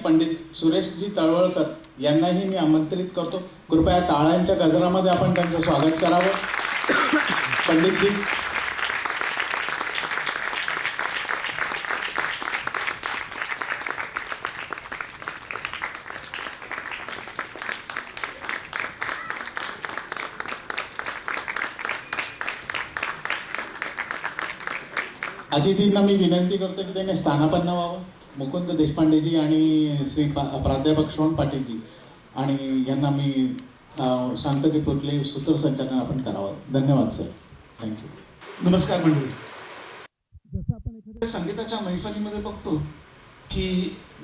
पंडित सुरेशजी तळवळकर यांनाही मी आमंत्रित करतो. कृपया टाळ्यांच्या गजरामध्ये आपण त्यांचं स्वागत करावं. पंडितजी. अतिथींना मी विनंती करतो की त्यांनी स्थानापन्न व्हावं. मुकुंद देशपांडेजी आणि श्री प्राध्यापक श्रवण पाटीलजी आणि यांना मी सांगतो की कुठले सूत्रसंचालन आपण करावं. धन्यवाद सर. थँक्यू. नमस्कार मंडळी. जसं आपण एखाद्या संगीताच्या मैफलीमध्ये बघतो की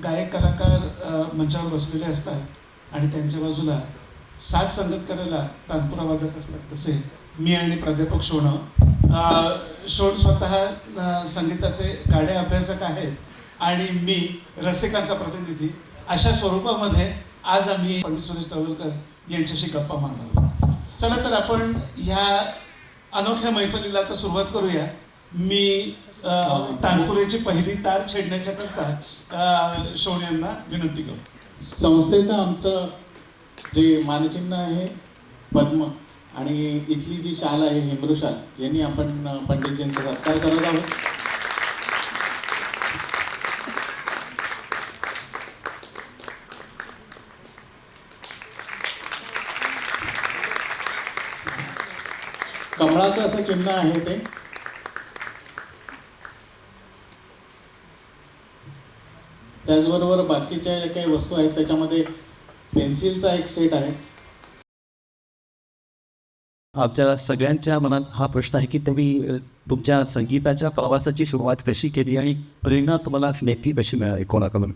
गायक कलाकार मंचावर बसलेले असतात आणि त्यांच्या बाजूला साथ संगत करायला तानपुरा वादक असतात, तसे मी आणि प्राध्यापक शोण स्वतः संगीताचे गाडे अभ्यासक आहेत आणि मी रसिकांचा प्रतिनिधी. अशा स्वरूपामध्ये आज आम्ही पंडित सुरेश तळवळकर यांच्याशी गप्पा मारणार आहोत. चला तर आपण ह्या अनोख्या मैफलीला आता सुरुवात करूया. मी तानपुरेची पहिली तार छेडण्याच्या करता शोण यांना विनंती करतो. संस्थेचं आमचं जे मानचिन्ह आहे पद्म आणि इथली जी शाल आहे हिमरू शाल यांनी आपण पंडितजींचा सत्कार करत आहोत. कमळाचं असं चिन्ह आहे ते. त्याचबरोबर बाकीच्या ज्या काही वस्तू आहेत त्याच्यामध्ये पेन्सिलचा एक सेट आहे. आमच्या सगळ्यांच्या मनात हा प्रश्न आहे की तुम्ही तुमच्या संगीताच्या प्रवासाची सुरुवात कशी केली आणि प्रेरणा तुम्हाला नेमकी कशी मिळाली, कोणाकडून?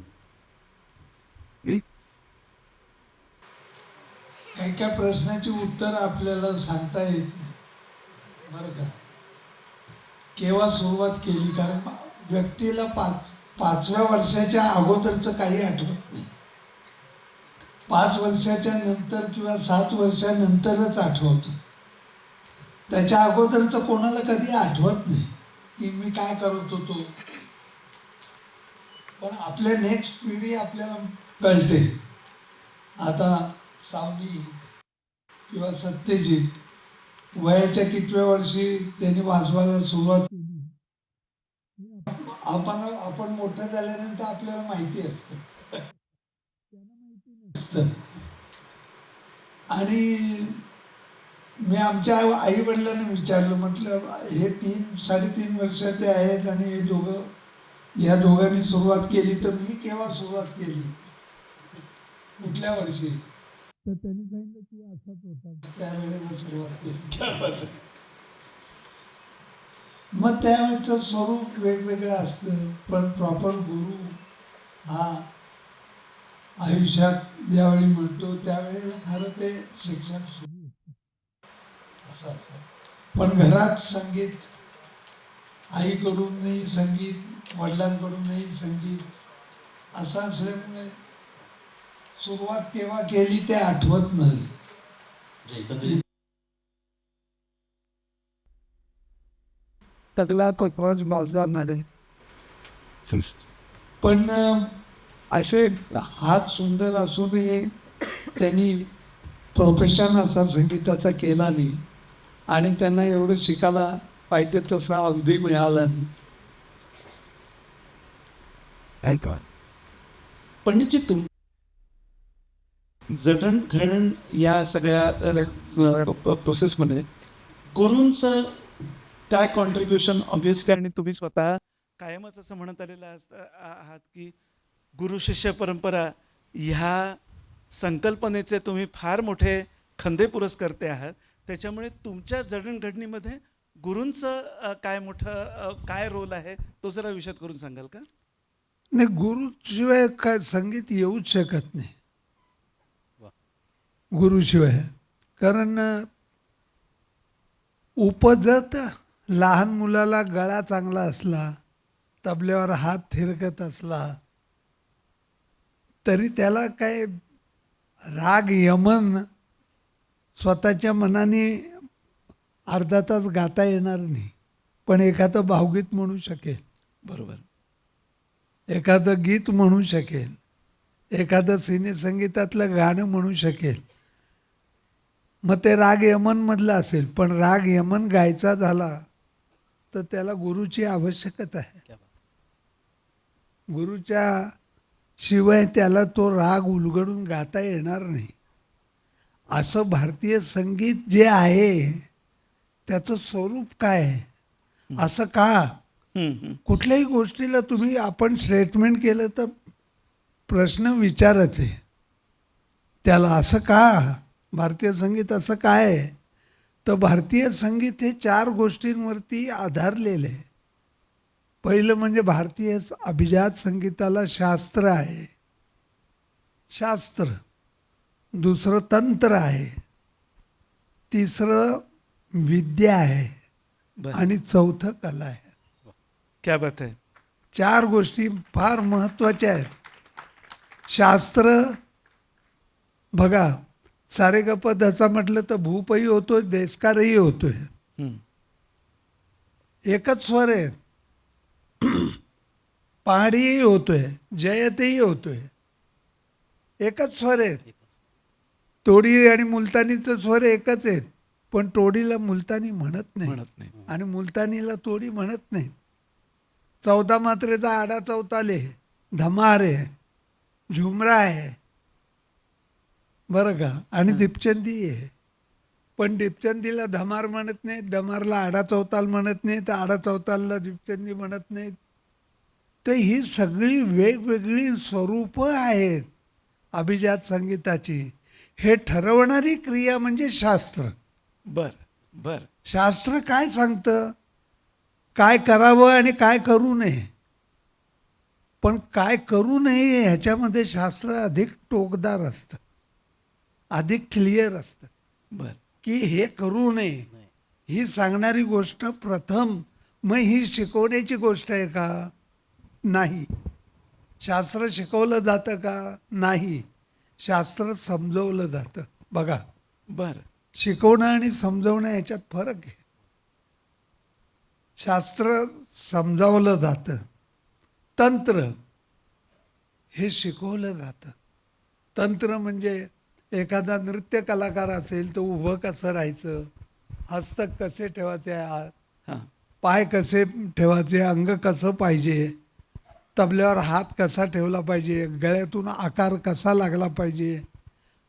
काही काही प्रश्नाची उत्तर आपल्याला सांगता येत नाही बरं का. केव्हा सुरुवात केली, कारण व्यक्तीला पाचव्या वर्षाच्या अगोदरचं काही आठवत नाही. 5 वर्षाच्या नंतर किंवा 7 वर्षानंतरच आठवतं. त्याच्या अगोदरचं कोणाला कधी आठवत नाही की मी काय करत होतो. पण आपल्या नेक्स्ट पिढी आपल्याला कळते. आता सावनी किंवा सत्यजित वयाच्या कितव्या वर्षी त्यांनी वाजवायला सुरुवात केली आपण मोठं झाल्यानंतर आपल्याला माहिती असतं, त्यांना माहिती नसतं. आणि मी आमच्या आई वडिलांना विचारलं, म्हटलं हे 3-3.5 वर्षाचे आहेत आणि या दोघांनी सुरुवात केली तर मी केव्हा सुरुवात केली, कुठल्या वर्षी? तर त्यांनी सांगितलं की असाच होता, त्यावेळेला सुरुवात केली. मग त्यावेळेचं स्वरूप वेगवेगळं असतं, पण प्रॉपर गुरु हा आयुष्यात ज्यावेळी म्हणतो त्यावेळेला खरं ते शिक्षण सुरू होतं असं असतं. पण घरात संगीत, आईकडूनही संगीत, वडिलांकडूनही संगीत असं असल्यामुळे सुरुवात केव्हा केली ते आठवत नाही. तगला पकवाज बाजूला नाही, पण असे हात सुंदर असूनही त्यांनी प्रोफेशन असा संगीताचा केला नाही आणि त्यांना एवढं शिकायला पाहिजे तसं अगदी मिळालं नाही. पंडितजी, जडणघडण या सगळ्या प्रोसेसमध्ये गुरूंचं काय कॉन्ट्रीब्युशन ऑब्व्हियसली, आणि तुम्ही स्वतः कायमच असं म्हणत आलेलं आहात की गुरु शिष्य परंपरा ह्या संकल्पनेचे तुम्ही फार मोठे खंदे पुरस्कर्ते आहात. त्याच्यामुळे तुमच्या जडणघडणीमध्ये गुरूंचं काय रोल आहे तो जरा विशद करून सांगाल का? नाही, गुरुशिवाय काय संगीत येऊच शकत नाही गुरुशिवाय. कारण उपजत लहान मुलाला गळा चांगला असला, तबल्यावर हात थिरकत असला तरी त्याला काय राग यमन स्वतःच्या मनाने अर्धा तास गाता येणार नाही, पण एखादं भावगीत म्हणू शकेल, बरोबर, एखादं गीत म्हणू शकेल. एखादं सिने संगीतातलं गाणं म्हणू शकेल, मग ते राग यमनमधलं असेल, पण राग यमन गायचा झाला तर त्याला गुरुची आवश्यकता आहे. गुरुच्या शिवाय त्याला तो राग उलगडून गाता येणार नाही. असं भारतीय संगीत जे आहे त्याचं स्वरूप काय आहे, असं का? कुठल्याही गोष्टीला तुम्ही आपण स्टेटमेंट केलं तर प्रश्न विचारच आहे त्याला, असं का भारतीय संगीत असं काय आहे? तर भारतीय संगीत हे 4 गोष्टींवरती आधारलेलं आहे. पहिलं म्हणजे भारतीय अभिजात संगीताला शास्त्र आहे, शास्त्र. दुसरं तंत्र आहे, तिसरं विद्या आहे, बरं. आणि चौथं कला आहे. क्या बात आहे. 4 गोष्टी फार महत्त्वाच्या आहेत. शास्त्र बघा, सारेगप धसा म्हटलं तर भूपही होतोय, देशकारही होतोय. हम्म. एकच स्वर आहे. पहाडीही होतोय, जयतही होतोय, एकच स्वर आहे. तोडी आणि मुलतानीचं स्वर एकच आहेत, पण तोडीला मुलतानी म्हणत नाही आणि मुलतानीला तोडी म्हणत नाही. 14 मात्रेचा आडा चौताले, धमार आहे, झुमरा आहे, बरं का, आणि दीपचंदी आहे. पण दीपचंदीला धमार म्हणत नाहीत, धमारला आडा चौताल म्हणत नाहीत, आडा चौतालला दीपचंदी म्हणत नाहीत. तर ही सगळी वेगवेगळी स्वरूपं आहेत अभिजात संगीताची. हे ठरवणारी क्रिया म्हणजे शास्त्र. बर. शास्त्र काय सांगतं, काय करावं आणि काय करू नये. पण काय करू नये ह्याच्यामध्ये शास्त्र अधिक टोकदार असतं, अधिक क्लिअर असतं. बर. की हे करू नये ही सांगणारी गोष्ट प्रथम. मग ही शिकवण्याची गोष्ट आहे का? नाही. शास्त्र शिकवलं जातं का? नाही. शास्त्र समजवलं जातं. बघा, बर. शिकवणं आणि समजवणं याच्यात फरक आहे. शास्त्र समजावलं जातं, तंत्र हे शिकवलं जातं. तंत्र म्हणजे एखादा नृत्य कलाकार असेल तर उभं कसं राहायचं, हस्तक कसे ठेवायचे, हां. पाय कसे ठेवायचे, अंग कसं पाहिजे, तबल्यावर हात कसा ठेवला पाहिजे, गळ्यातून आकार कसा लागला पाहिजे,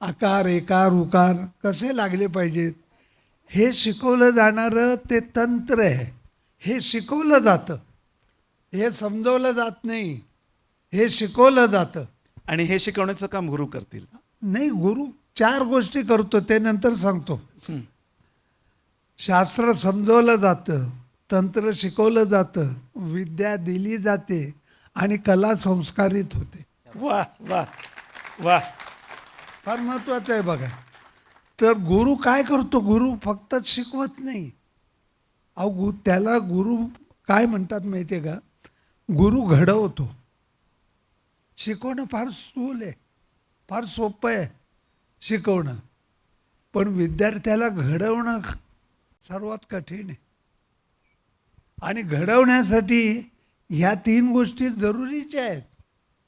आकार एकार उकार कसे लागले पाहिजेत, हे शिकवलं जाणारं ते तंत्र आहे. हे शिकवलं जातं, हे समजवलं जात नाही, हे शिकवलं जातं. आणि हे शिकवण्याचं काम गुरु करतील. नाही, गुरु 4 गोष्टी करतो, ते नंतर सांगतो. शास्त्र समजवलं जातं, तंत्र शिकवलं जातं, विद्या दिली जाते आणि कला संस्कारित होते. वा वा वा. फार महत्वाचं आहे बघा. तर गुरु काय करतो? गुरु फक्त शिकवत नाही. अहो, त्याला गुरु काय म्हणतात माहिती आहे का? गुरु घडवतो. शिकवणं फार स्थूल आहे, फार सोपं आहे शिकवणं, पण विद्यार्थ्याला घडवणं सर्वात कठीण आहे. आणि घडवण्यासाठी ह्या 3 गोष्टी जरुरीच्या आहेत.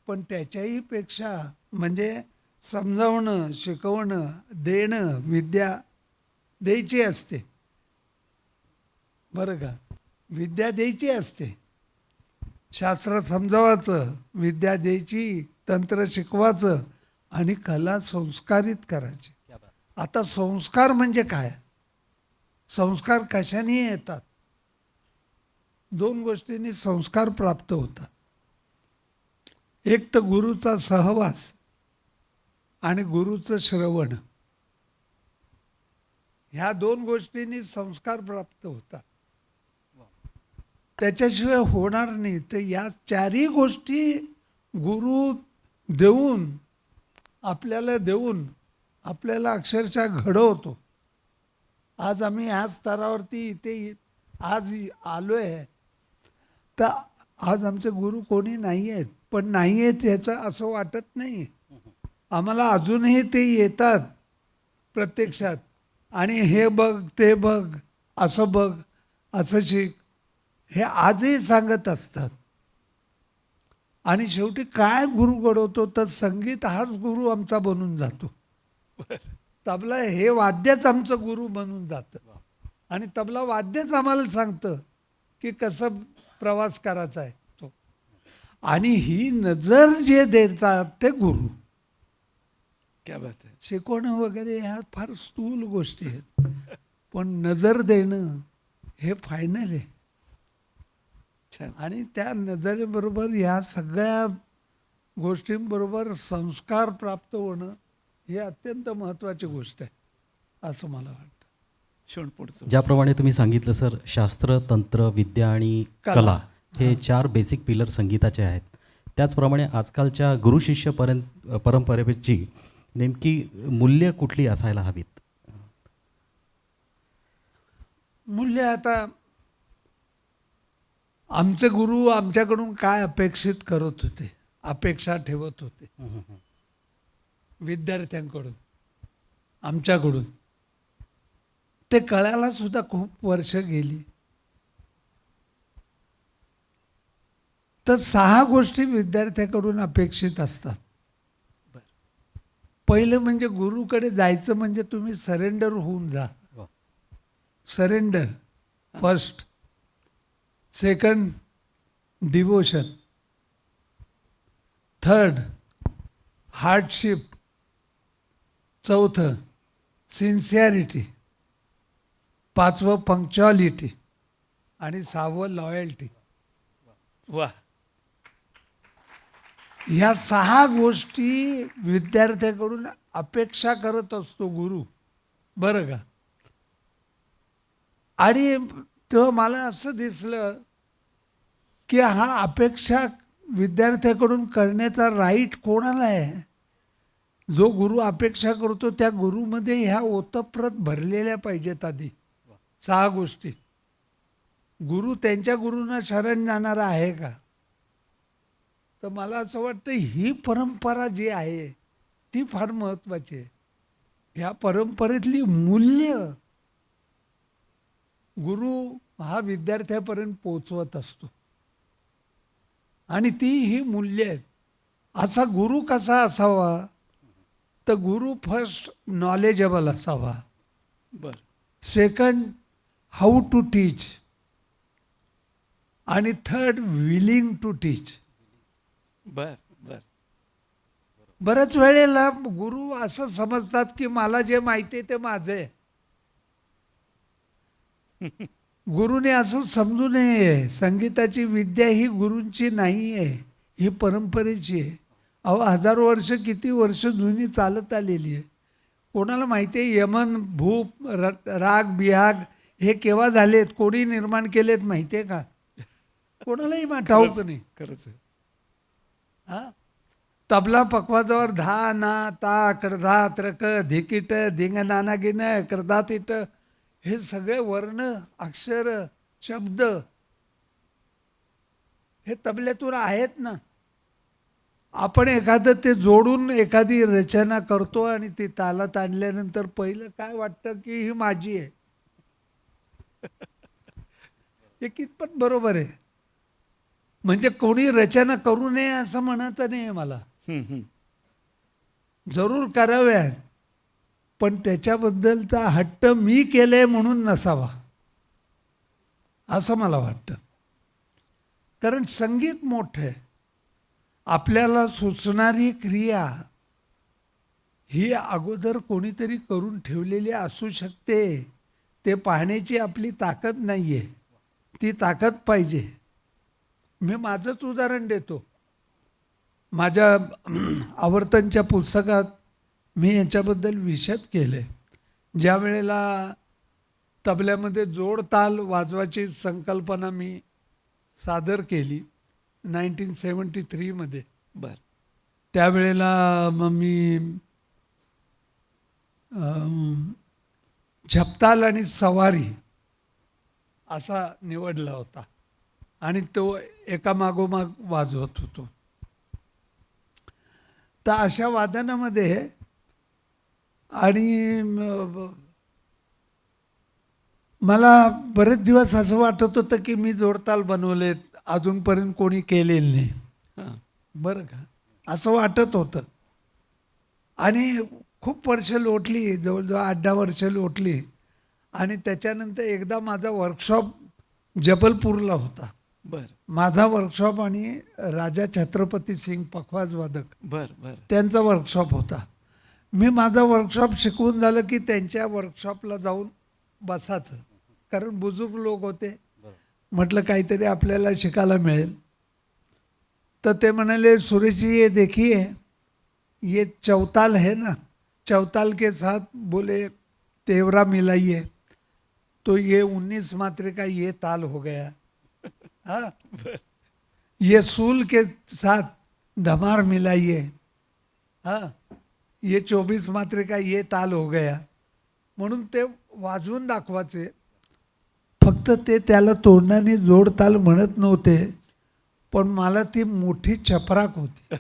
पण त्याच्याही पेक्षा म्हणजे समजावणं, शिकवणं, देणं, विद्या द्यायची असते, बरं का, विद्या द्यायची असते. शास्त्र समजावायचं, विद्या द्यायची, तंत्र शिकवायचं आणि कला संस्कारित करायची. आता संस्कार म्हणजे काय? संस्कार कशाने येतात? 2 गोष्टींनी संस्कार प्राप्त होतात. एक तर गुरुचा सहवास आणि गुरुचं श्रवण. ह्या 2 गोष्टींनी संस्कार प्राप्त होतात. त्याच्याशिवाय होणार नाही. तर या 4ही गोष्टी गुरु देऊन आपल्याला अक्षरशः घडवतो. आज आम्ही ह्या स्तरावरती इथे आज आलोय, तर आज आमचे गुरु कोणी नाही आहेत. पण नाही आहेत ह्याचं असं वाटत नाही. आम्हाला अजूनही ते येतात प्रत्यक्षात आणि हे बघ, ते बघ, असं बघ, असं शिक, हे आजही सांगत असतात. आणि शेवटी काय गुरु घडवतो तर संगीत हाच गुरु आमचा बनून जातो. तबला हे वाद्यच आमचं गुरु बनून जातं आणि तबला वाद्यच आम्हाला सांगतं की कसं प्रवास करायचा आहे तो. आणि ही नजर जे देतात ते गुरु. क्या बात आहे. शिकवणं वगैरे ह्या फार स्थूल गोष्टी आहेत, पण नजर देणं हे फायनल आहे. छान. आणि त्या नजरेबरोबर ह्या सगळ्या गोष्टींबरोबर संस्कार प्राप्त होणं ही अत्यंत महत्त्वाची गोष्ट आहे असं मला वाटतं. शोण पुढचं. ज्याप्रमाणे तुम्ही सांगितलं सर, शास्त्र, तंत्र, विद्या आणि कला. कला हे 4 बेसिक पिलर संगीताचे आहेत. त्याचप्रमाणे आजकालच्या गुरु-शिष्य परंपरेची नेमकी मूल्य कुठली असायला हवीत? मूल्य आता आमचे गुरु आमच्याकडून काय अपेक्षित करत होते, अपेक्षा ठेवत होते विद्यार्थ्यांकडून, आमच्याकडून, ते कळायला सुद्धा खूप वर्ष गेली. तर 6 गोष्टी विद्यार्थ्याकडून अपेक्षित असतात. पहिलं म्हणजे गुरुकडे जायचं म्हणजे तुम्ही सरेंडर होऊन जा. Surrender first. Second devotion. Third hardship. चौथं सिन्सिअरिटी. 5वं पंक्च्युअलिटी आणि 6वं लॉयल्टी. वा. ह्या 6 गोष्टी विद्यार्थ्याकडून अपेक्षा करत असतो गुरु, बरं का. आणि तेव्हा मला असं दिसलं की हा अपेक्षा विद्यार्थ्याकडून करण्याचा राईट कोणाला आहे? जो गुरु अपेक्षा करतो त्या गुरुमध्ये ह्या ओतप्रत भरलेल्या पाहिजेत आधी 6 गोष्टी. गुरु त्यांच्या गुरूंना शरण जाणारा आहे का? तर मला असं वाटतं ही परंपरा जी आहे ती फार महत्त्वाची आहे. ह्या परंपरेतली मूल्य गुरु हा विद्यार्थ्यापर्यंत पोचवत असतो आणि ती ही मूल्य आहेत. असा गुरु कसा असावा? तर गुरु फर्स्ट नॉलेजेबल असावा. बर. सेकंड हाऊ टू टीच. आणि थर्ड विलिंग टू टीच. बर बर. बऱ्याच वेळेला गुरु असं समजतात की मला जे माहिती आहे ते माझं आहे. गुरुने असं समजू नये. संगीताची विद्या ही गुरूंची नाही आहे, ही परंपरेची आहे. अहो, हजारो वर्ष, किती वर्ष जुनी चालत आलेली आहे. कोणाला माहिती आहे यमन, भूप, राग, बिहाग हे केव्हा झालेत, कोणी निर्माण केलेत माहिती आहे का? कोणालाही ठाऊक नाही. खरंच आहे. हा, तबला पकवाजावर धा ना ता कडधा त्रक धिकीट धिंग नाना गिन कडधातीट हे सगळे वर्ण, अक्षर, शब्द हे तबल्यातून आहेत ना. आपण एखादं ते जोडून एखादी रचना करतो आणि ती तालात आणल्यानंतर पहिलं काय वाटतं की ही माझी आहे. हे कितपत बरोबर आहे? म्हणजे कोणी रचना करू नये असं म्हणत नाही मला. जरूर कराव्यात, पण त्याच्याबद्दलचा हट्ट मी केलंय म्हणून नसावा असं मला वाटतं. कारण संगीत मोठं आहे. आपल्याला सुचणारी क्रिया ही अगोदर कोणीतरी करून ठेवलेली असू शकते. ते पाहण्याची आपली ताकद नाही आहे, ती ताकद पाहिजे. मी माझंच उदाहरण देतो. माझ्या आवर्तनच्या पुस्तकात मी याच्याबद्दल विशद केलं आहे. ज्या वेळेला तबल्यामध्ये जोड ताल वाजवायची संकल्पना मी सादर केली 1973 मध्ये. बर. त्यावेळेला मग मी झपताल आणि सवारी असा निवडला होता आणि तो एका मागोमाग वाजवत होतो. तर अशा वादनामध्ये आणि मला बरेच दिवस असं वाटत होतं की मी जोडताल बनवलेत, अजूनपर्यंत कोणी केलेले नाही. बरं का, असं वाटत होतं. आणि खूप वर्ष लोटली, जवळजवळ 8-10 वर्ष लोटली. आणि त्याच्यानंतर एकदा माझा वर्कशॉप जबलपूरला होता. बर माझा वर्कशॉप आणि राजा छत्रपती सिंग पखवाज वादक बर बर त्यांचा वर्कशॉप होता. मी माझा वर्कशॉप शिकवून झालं की त्यांच्या वर्कशॉपला जाऊन बसायचं, कारण बुजुर्ग लोक होते. म्हटलं काहीतरी आपल्याला शिकायला मिळेल. तर ते म्हणाले, सुरेश जी ये देखिए, ये चौताल है ना, चौताल के साथ बोले तेवरा मिलाइए, तो ये 19 मात्रे का ये ताल हो गया. हाँ, ये सूल के साथ धमार मिलाइए, हाँ, ये 24 मात्रे का ये ताल हो गया. म्हणून ते वाजवून दाखवायचे. फक्त ते त्याला तोंडाने जोड ताल म्हणत नव्हते, पण मला ती मोठी चपराक होती.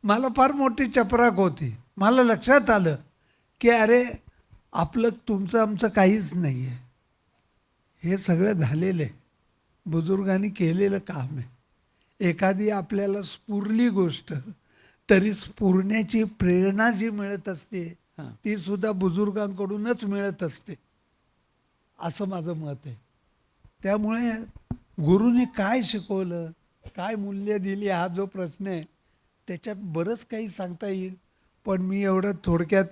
मला फार मोठी चपराक होती. मला लक्षात आलं की अरे, आपलं तुमचं आमचं काहीच नाही आहे, हे सगळं झालेलं आहे, बुजुर्गांनी केलेलं काम आहे. एखादी आपल्याला स्फुरली गोष्ट, तरी स्फुरण्याची प्रेरणा जी मिळत असते ती सुद्धा बुजुर्गांकडूनच मिळत असते, असं माझं मत आहे. त्यामुळे गुरुने काय शिकवलं, काय मूल्य दिली, हा जो प्रश्न आहे त्याच्यात बरंच काही सांगता येईल, पण मी एवढं थोडक्यात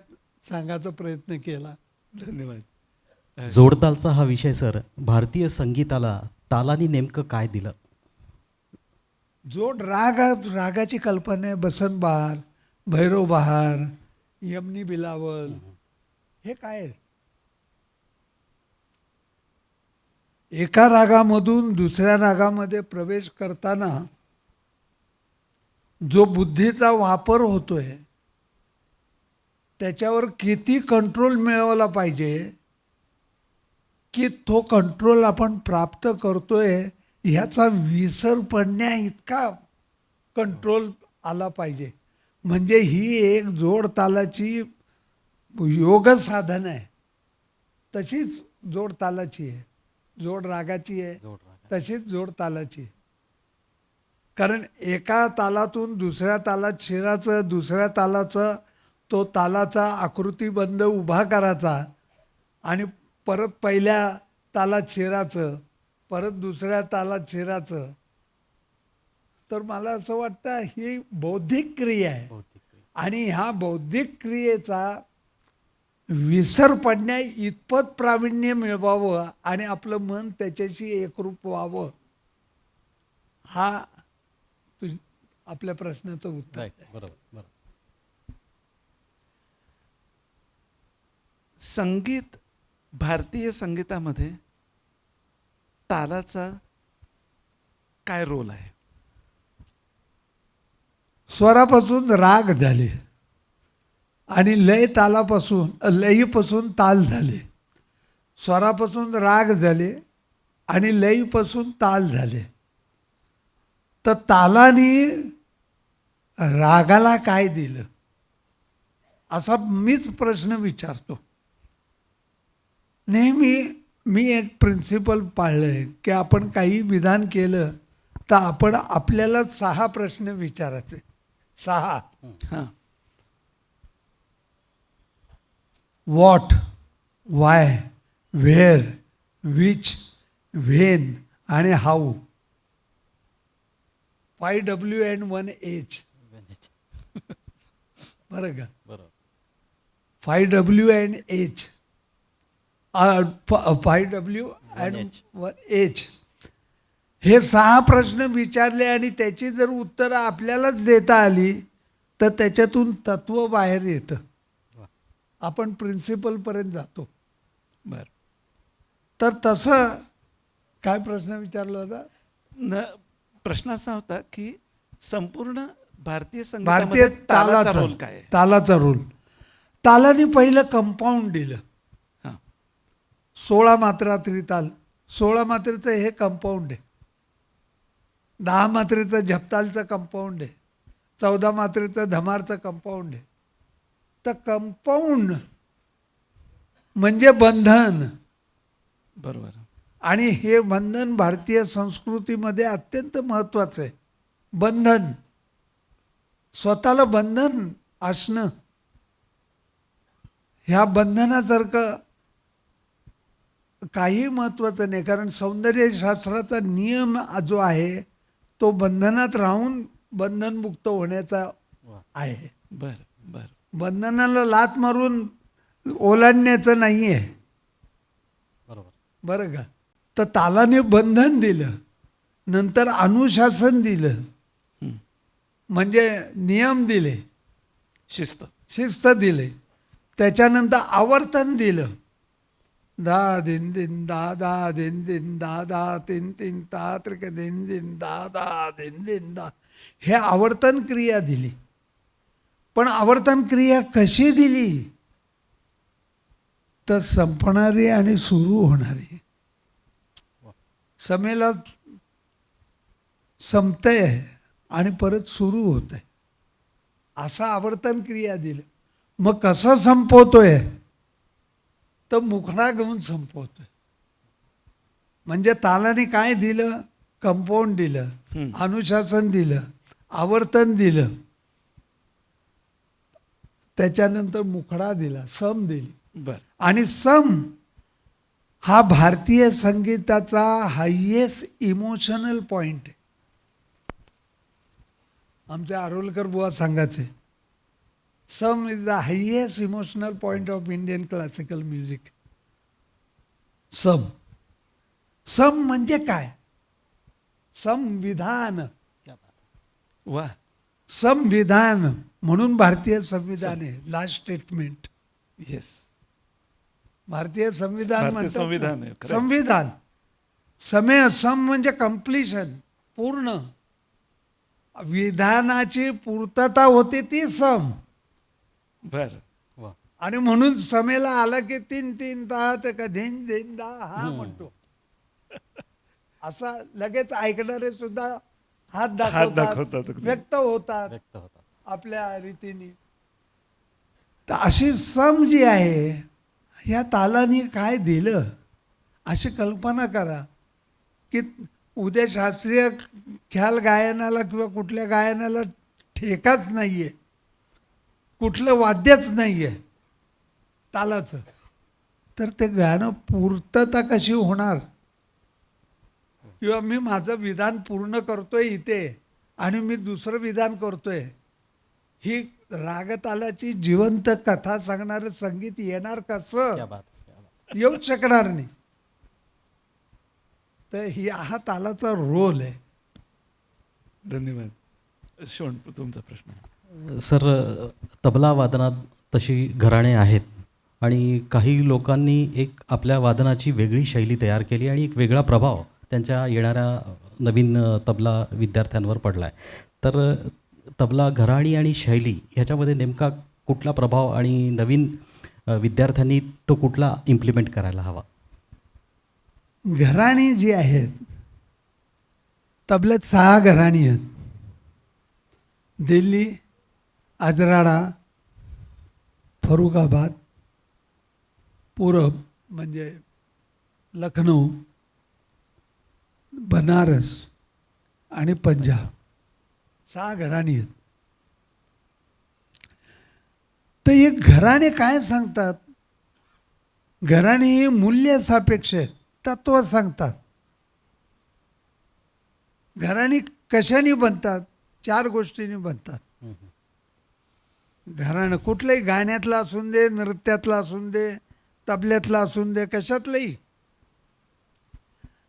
सांगायचा प्रयत्न केला. धन्यवाद. जोडतालचा हा विषय सर, भारतीय संगीताला तालाने नेमकं काय दिलं? जोड रागाची कल्पना आहे. बसंत बहार, भैरव बहार, यमनी बिलावल, हे काय आहे? एका रागामधून दुसऱ्या रागामध्ये प्रवेश करताना जो बुद्धीचा वापर होतोय, त्याच्यावर किती कंट्रोल मिळवला पाहिजे, की तो कंट्रोल आपण प्राप्त करतोय ह्याचा विसर पडण्या इतका कंट्रोल आला पाहिजे. म्हणजे ही एक जोड तालाची योग साधन आहे, तशीच जोड तालाची आहे, जोड रागाची आहे, तशीच जोड तालाची आहे. कारण एका तालातून दुसऱ्या तालात शिराचं, दुसऱ्या तालाचं तो तालाचा आकृतिबंध उभा करायचा आणि परत पहिल्या तालात शिराचं, परत दुसऱ्या तालात शिराचं. तर मला असं वाटतं ही बौद्धिक क्रिया आहे. आणि ह्या बौद्धिक क्रियेचा विसर पडण्या इतपत प्रावीण्य मिळवावं आणि आपलं मन त्याच्याशी एकरूप व्हावं, हा आपल्या प्रश्नाचं उत्तर आहे. बरोबर. संगीत, भारतीय संगीतामध्ये तालाचा काय रोल आहे? स्वरापासून राग झाले आणि लयीपासून ताल झाले. स्वरापासून राग झाले आणि लयीपासून ताल झाले. तर तालाने रागाला काय दिलं, असा मीच प्रश्न विचारतो. नेहमी मी एक प्रिन्सिपल पाळलंय की आपण काही विधान केलं तर आपण आपल्याला 6 प्रश्न विचारायचे. 6. हां what, Y, where, which, when आणि हाऊ. 5 W and 1 H. बरं का? 5 W and H. 5 W and 1 H. हे 6 प्रश्न विचारले आणि त्याची जर उत्तरं आपल्यालाच देता आली तर त्याच्यातून तत्व बाहेर येतं. आपण प्रिन्सिपलपर्यंत जातो. बर. तर तसं काय प्रश्न विचारला होता? प्रश्न असा होता की संपूर्ण भारतीय भारतीय संगीतामध्ये तालाचा रोल काय आहे? तालाचा रोल. तालाने पहिलं कंपाऊंड दिलं. हां 16 मात्रा त्रिताल. 16 मात्रेचं हे कंपाऊंड आहे. 10 मात्रेचं झपतालचं कंपाऊंड आहे. 14 मात्रेचं धमारचं कंपाऊंड आहे. तर कंपाऊंड म्हणजे बंधन. बरोबर. आणि हे बंधन भारतीय संस्कृतीमध्ये अत्यंत महत्त्वाचं आहे. बंधन, स्वतःला बंधन असणं, ह्या बंधनासारखं काही महत्त्वाचं नाही. कारण सौंदर्यशास्त्राचा नियम जो आहे तो बंधनात राहून बंधनमुक्त होण्याचा आहे. बर बर. बंधनाला लाथ मारून ओलांडण्याचं नाही आहे. बरोबर. बरं का. तर तालाने बंधन दिलं, नंतर अनुशासन दिलं, म्हणजे नियम दिले, शिस्त. शिस्त दिले, त्याच्यानंतर आवर्तन दिलं. दा दिन दिन दा दा दिन दिन दा दा तीन तीन ता त्रिक दिन दिन दा दा दिन दिन दा, हे आवर्तन क्रिया दिली. पण आवर्तन क्रिया कशी दिली? तर संपणारी आणि सुरू होणारी. समेला संपतंय आणि परत सुरू होत आहे, असं आवर्तन क्रिया दिलं. मग कसं संपवतोय? तर मुखडा घेऊन संपवतोय. म्हणजे तालाने काय दिलं? कंपाऊंड दिलं, अनुशासन दिलं, आवर्तन दिलं, त्याच्यानंतर मुखडा दिला, सम दिली. बर. आणि सम हा भारतीय संगीताचा हायेस्ट इमोशनल पॉइंट आहे. आमचे आरोलकर बुवा सांगायचे, sam is the highest emotional point of Indian classical music. सम, सम म्हणजे काय? संविधान. वा. संविधान म्हणून भारतीय संविधान आहे. Last statement. येस. भारतीय संविधान भारतीय म्हणतात संविधान ना. आहे, खरं. संविधान. समय, सम म्हणजे कम्प्लिशन, पूर्ण. विधानाची पूर्तता होते ती सम. बर. वा. आणि म्हणून समेला आला की तीन तीन दहा ते का धिन धिन दहा हा म्हणतो. असा लगेच ऐकणारे सुद्धा हात दाखवतात, दाखवतात, अगदी. व्यक्त होतात व्यक्त होतात. आपल्या रीतीने. तर अशी सम जी आहे, ह्या तालाने काय दिलं अशी कल्पना करा की उद्या शास्त्रीय ख्याल गायनाला किंवा कुठल्या गायनाला ठेकाच नाहीये, कुठलं वाद्यच नाहीये तालाचं, तर ते गाणं पूर्तता कशी होणार? किंवा मी माझं विधान पूर्ण करतोय इथे आणि मी दुसरं विधान करतोय, ही रागतालाची जिवंत कथा सांगणारं संगीत येणार कसं? क्या बात, क्या बात. येऊच शकणार नाही. तर ही हा तालाचा रोल आहे. धन्यवाद. शोण, तुमचा प्रश्न. सर, तबला वादनात तशी घराणे आहेत आणि काही लोकांनी एक आपल्या वादनाची वेगळी शैली तयार केली आणि एक वेगळा प्रभाव त्यांच्या येणाऱ्या नवीन तबला विद्यार्थ्यांवर पडला आहे. तर तबला घराणी आणि शैली ह्याच्यामध्ये नेमका कुठला प्रभाव आणि नवीन विद्यार्थ्यांनी तो कुठला इम्प्लिमेंट करायला हवा? घराणी जी आहेत, तबल्यात 6 घराणी आहेत. दिल्ली, अजराडा, फरुखाबाद, पूरब म्हणजे लखनौ, बनारस आणि पंजाब. 6 घराणी आहेत. तर हे घराणे काय सांगतात? घराणे ही मूल्य सापेक्ष आहेत, तत्व सांगतात. घराणी कशाने बनतात? 4 गोष्टींनी बनतात. घराणं कुठलंही गाण्यातलं असून दे, नृत्यातलं असून दे, तबल्यातलं असून दे, कशातलंही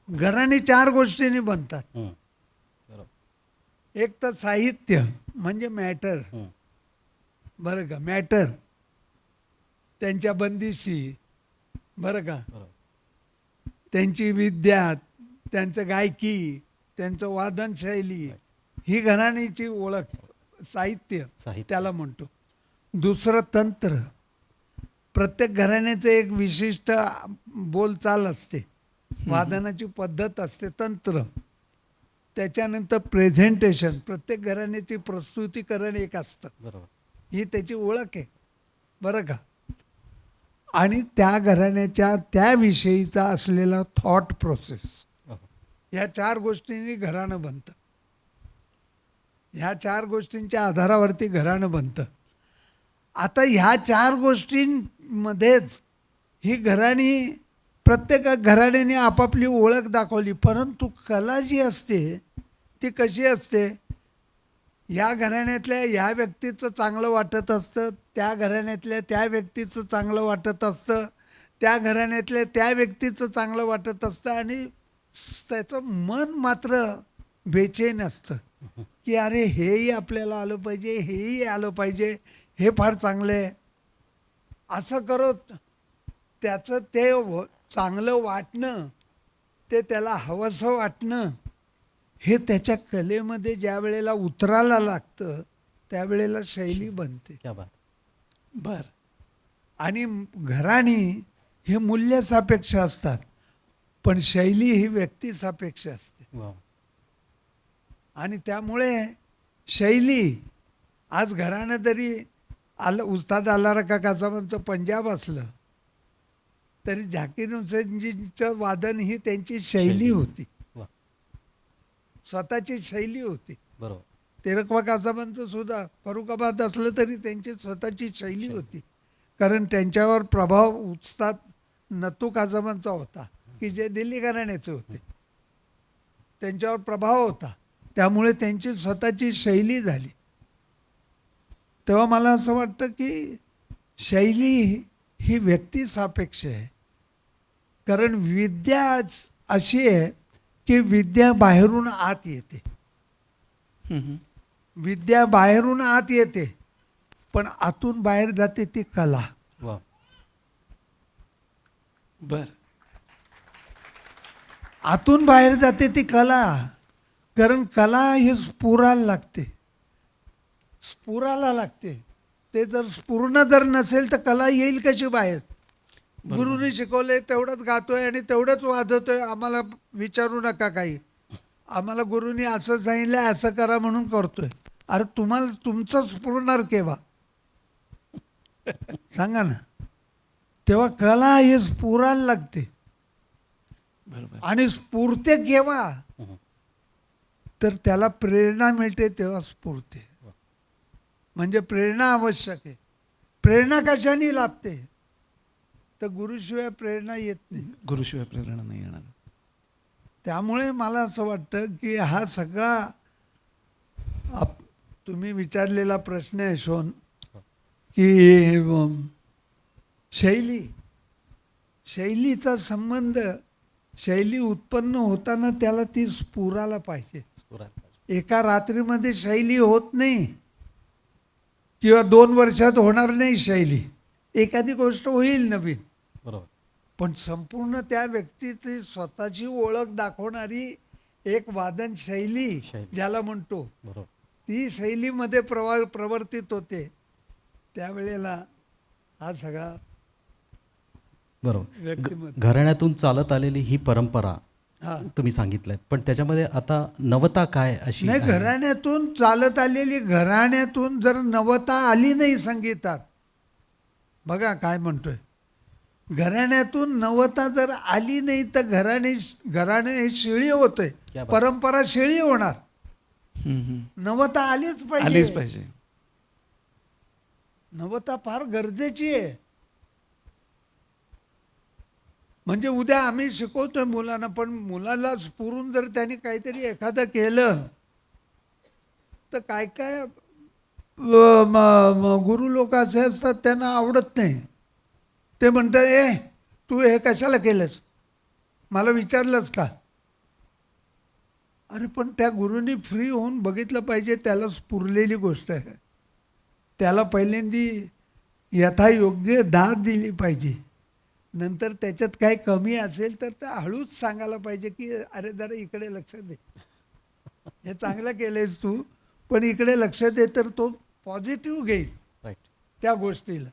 घराणी 4 गोष्टींनी बनतात. एक तर साहित्य म्हणजे मॅटर, बरं का, मॅटर, त्यांच्या बंदिशी, बरं का, त्यांची विद्या, त्यांचं गायकी, त्यांचं वादनशैली, ही घराणीची ओळख, साहित्य त्याला म्हणतो. दुसरं तंत्र. प्रत्येक घराण्याचं एक विशिष्ट बोलचाल असते, वादनाची पद्धत असते, तंत्र. त्याच्यानंतर प्रेझेंटेशन, प्रत्येक घराण्याची प्रस्तुतीकरण एक असतं, बरोबर. ही त्याची ओळख आहे, बरं का. आणि त्या घराण्याच्या त्याविषयीचा असलेला थॉट प्रोसेस, ह्या 4 गोष्टींनी घराणं बनतं. ह्या 4 गोष्टींच्या आधारावरती घराणं बनतं. आता ह्या 4 गोष्टींमध्येच ही घराणी, प्रत्येक घराण्याने आपापली ओळख दाखवली, परंतु कला जी असते ती कशी असते, या घराण्यातल्या या व्यक्तीचं चांगलं वाटत असतं, त्या घराण्यातल्या त्या व्यक्तीचं चांगलं वाटत असतं, त्या घराण्यातल्या त्या व्यक्तीचं चांगलं वाटत असतं, आणि त्याचं मन मात्र बेचैन असतं की अरे हेही आपल्याला आलं पाहिजे, हेही आलं पाहिजे, हे फार चांगलं आहे. असं करत त्याचं ते चांगलं वाटणं, ते त्याला हवंसं वाटणं, हे त्याच्या कलेमध्ये ज्या वेळेला उतरायला लागतं त्यावेळेला शैली बनते. क्या बात. बर. आणि घराणी हे मूल्यसापेक्ष असतात, पण शैली ही व्यक्तिसापेक्ष असते. वा. आणि त्यामुळे शैली, आज घराणं जरी आलं, उस्ताद आलारा काकाचा म्हणतो पंजाब असलं तरी झाकीर हुसेनजींचं वादन ही त्यांची शैली होती, वा. स्वतःची शैली होती. बरोबर. तेरकवा कासाबांचं सुद्धा फरुखाबाद असलं तरी त्यांची स्वतःची शैली होती, कारण त्यांच्यावर प्रभाव उस्ताद नतू कासाबांचा होता की जे दिल्ली घराण्याचे होते, त्यांच्यावर प्रभाव होता, त्यामुळे त्यांची स्वतःची शैली झाली. तेव्हा मला असं वाटतं की शैली ही व्यक्तिसापेक्ष आहे, कारण विद्या अशी आहे की विद्या बाहेरून आत येते. विद्या बाहेरून आत येते, पण आतून बाहेर जाते ती कला. वा. बर. आतून बाहेर जाते ती कला, कारण कला ही स्फुरायला लागते, स्फुरायला लागते. ते जर स्फुरण जर नसेल तर कला येईल कशी बाहेर. गुरुने शिकवले तेवढंच गातोय आणि तेवढंच वाजवतोय, आम्हाला विचारू नका काही, आम्हाला गुरुनी असं सांगितलं असं करा म्हणून करतोय. अरे तुम्हाला तुमचं स्फुरणार केव्हा सांगा ना. तेव्हा कला ही स्फुरायला लागते, बरोबर. आणि स्फूर्ते केव्हा, तर त्याला प्रेरणा मिळते तेव्हा स्फूर्ते. म्हणजे प्रेरणा आवश्यक आहे. प्रेरणा कशाने लाभते, तर गुरुशिवाय प्रेरणा येत नाही. गुरुशिवाय प्रेरणा नाही येणार. त्यामुळे मला असं वाटतं की हा सगळा तुम्ही विचारलेला प्रश्न आहे शोन, की शैलीचा संबंध, शैली उत्पन्न होताना त्याला ती स्फुरायला पाहिजे. एका रात्रीमध्ये शैली होत नाही, किंवा 2 वर्षात होणार नाही शैली. एखादी गोष्ट होईल नवीन, बरोबर. पण संपूर्ण त्या व्यक्तीची स्वतःची ओळख दाखवणारी एक वादन शैली ज्याला म्हणतो, बरोबर. ती शैलीमध्ये प्रवर्तित होते. त्यावेळेला हा सगळा बरोबर. व्यक्तिमत्व. घराण्यातून चालत आलेली ही परंपरा हा तुम्ही सांगितलं, पण त्याच्यामध्ये आता नवता काय अशी नाही, आहे? घराण्यातून चालत आलेली, घराण्यातून जर नवता आली नाही संगीतात, बघा काय म्हणतोय, घराण्यातून नवता जर आली नाही तर घराणे हे शिळी होतंय, क्या बात. परंपरा शिळी होणार. नवता आलीच आलीच पाहिजे. पाहिजे. नवता फार गरजेची आहे. म्हणजे उद्या आम्ही शिकवतोय मुलांना, पण मुलाला स्फुरून जर त्यांनी काहीतरी एखादं केलं तर काय काय गुरु लोक असे असतात त्यांना आवडत नाही. ते म्हणतात, ए तू हे कशाला केलंस, मला विचारलंस का. अरे पण त्या गुरुनी फ्री होऊन बघितलं पाहिजे, त्याला स्फुरलेली गोष्ट आहे, त्याला पहिल्यांदी यथायोग्य दाद दिली पाहिजे. नंतर त्याच्यात काही कमी असेल तर हळूच सांगायला पाहिजे की अरे जरा इकडे लक्ष दे, हे चांगलं केलंयस तू, पण इकडे लक्ष दे, तर तो पॉझिटिव्ह घेईल राईट. त्या गोष्टीला,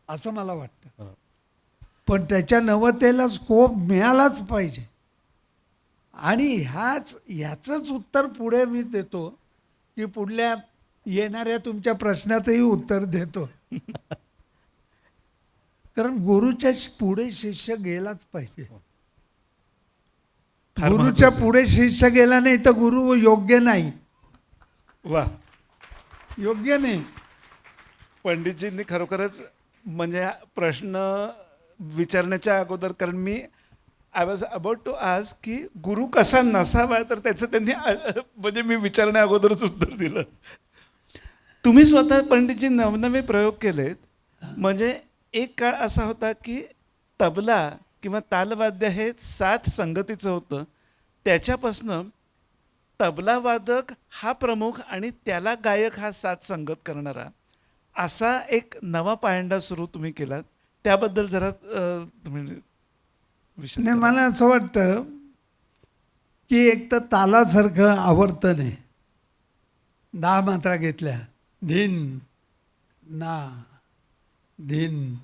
असं मला वाटतं. बरोबर. पण त्याच्या नवतेला स्कोप मिळालाच पाहिजे. आणि ह्याचंच उत्तर पुढे मी देतो, की पुढल्या येणाऱ्या तुमच्या प्रश्नाचंही उत्तर देतो. कारण गुरुच्या पुढे शिष्य गेलाच पाहिजे. फार गुरुच्या महत्त्वाचं. पुढे शिष्य गेला नाही तर गुरु योग्य नाही, वा, योग्य नाही. पंडितजींनी खरोखरच म्हणजे हा प्रश्न विचारण्याच्या अगोदर, कारण मी I was about to ask की गुरु कसा नसावा, तर त्याचं त्यांनी म्हणजे मी विचारण्या अगोदरच उत्तर दिलं. तुम्ही स्वतः पंडितजी नवनवे प्रयोग केलेत. म्हणजे एक काळ असा होता की तबला किंवा तालवाद्य हे साथ संगतीचं होतं, त्याच्यापासनं तबलावादक हा प्रमुख आणि त्याला गायक हा साथ संगत करणारा, असा एक नवा पायंडा सुरू तुम्ही केलात. त्याबद्दल जरा तुम्ही विषय नाही, मला असं वाटतं की एक तर तालासारखं आवर्तन आहे. 10 मात्रा घेतल्या, धिन ना धिन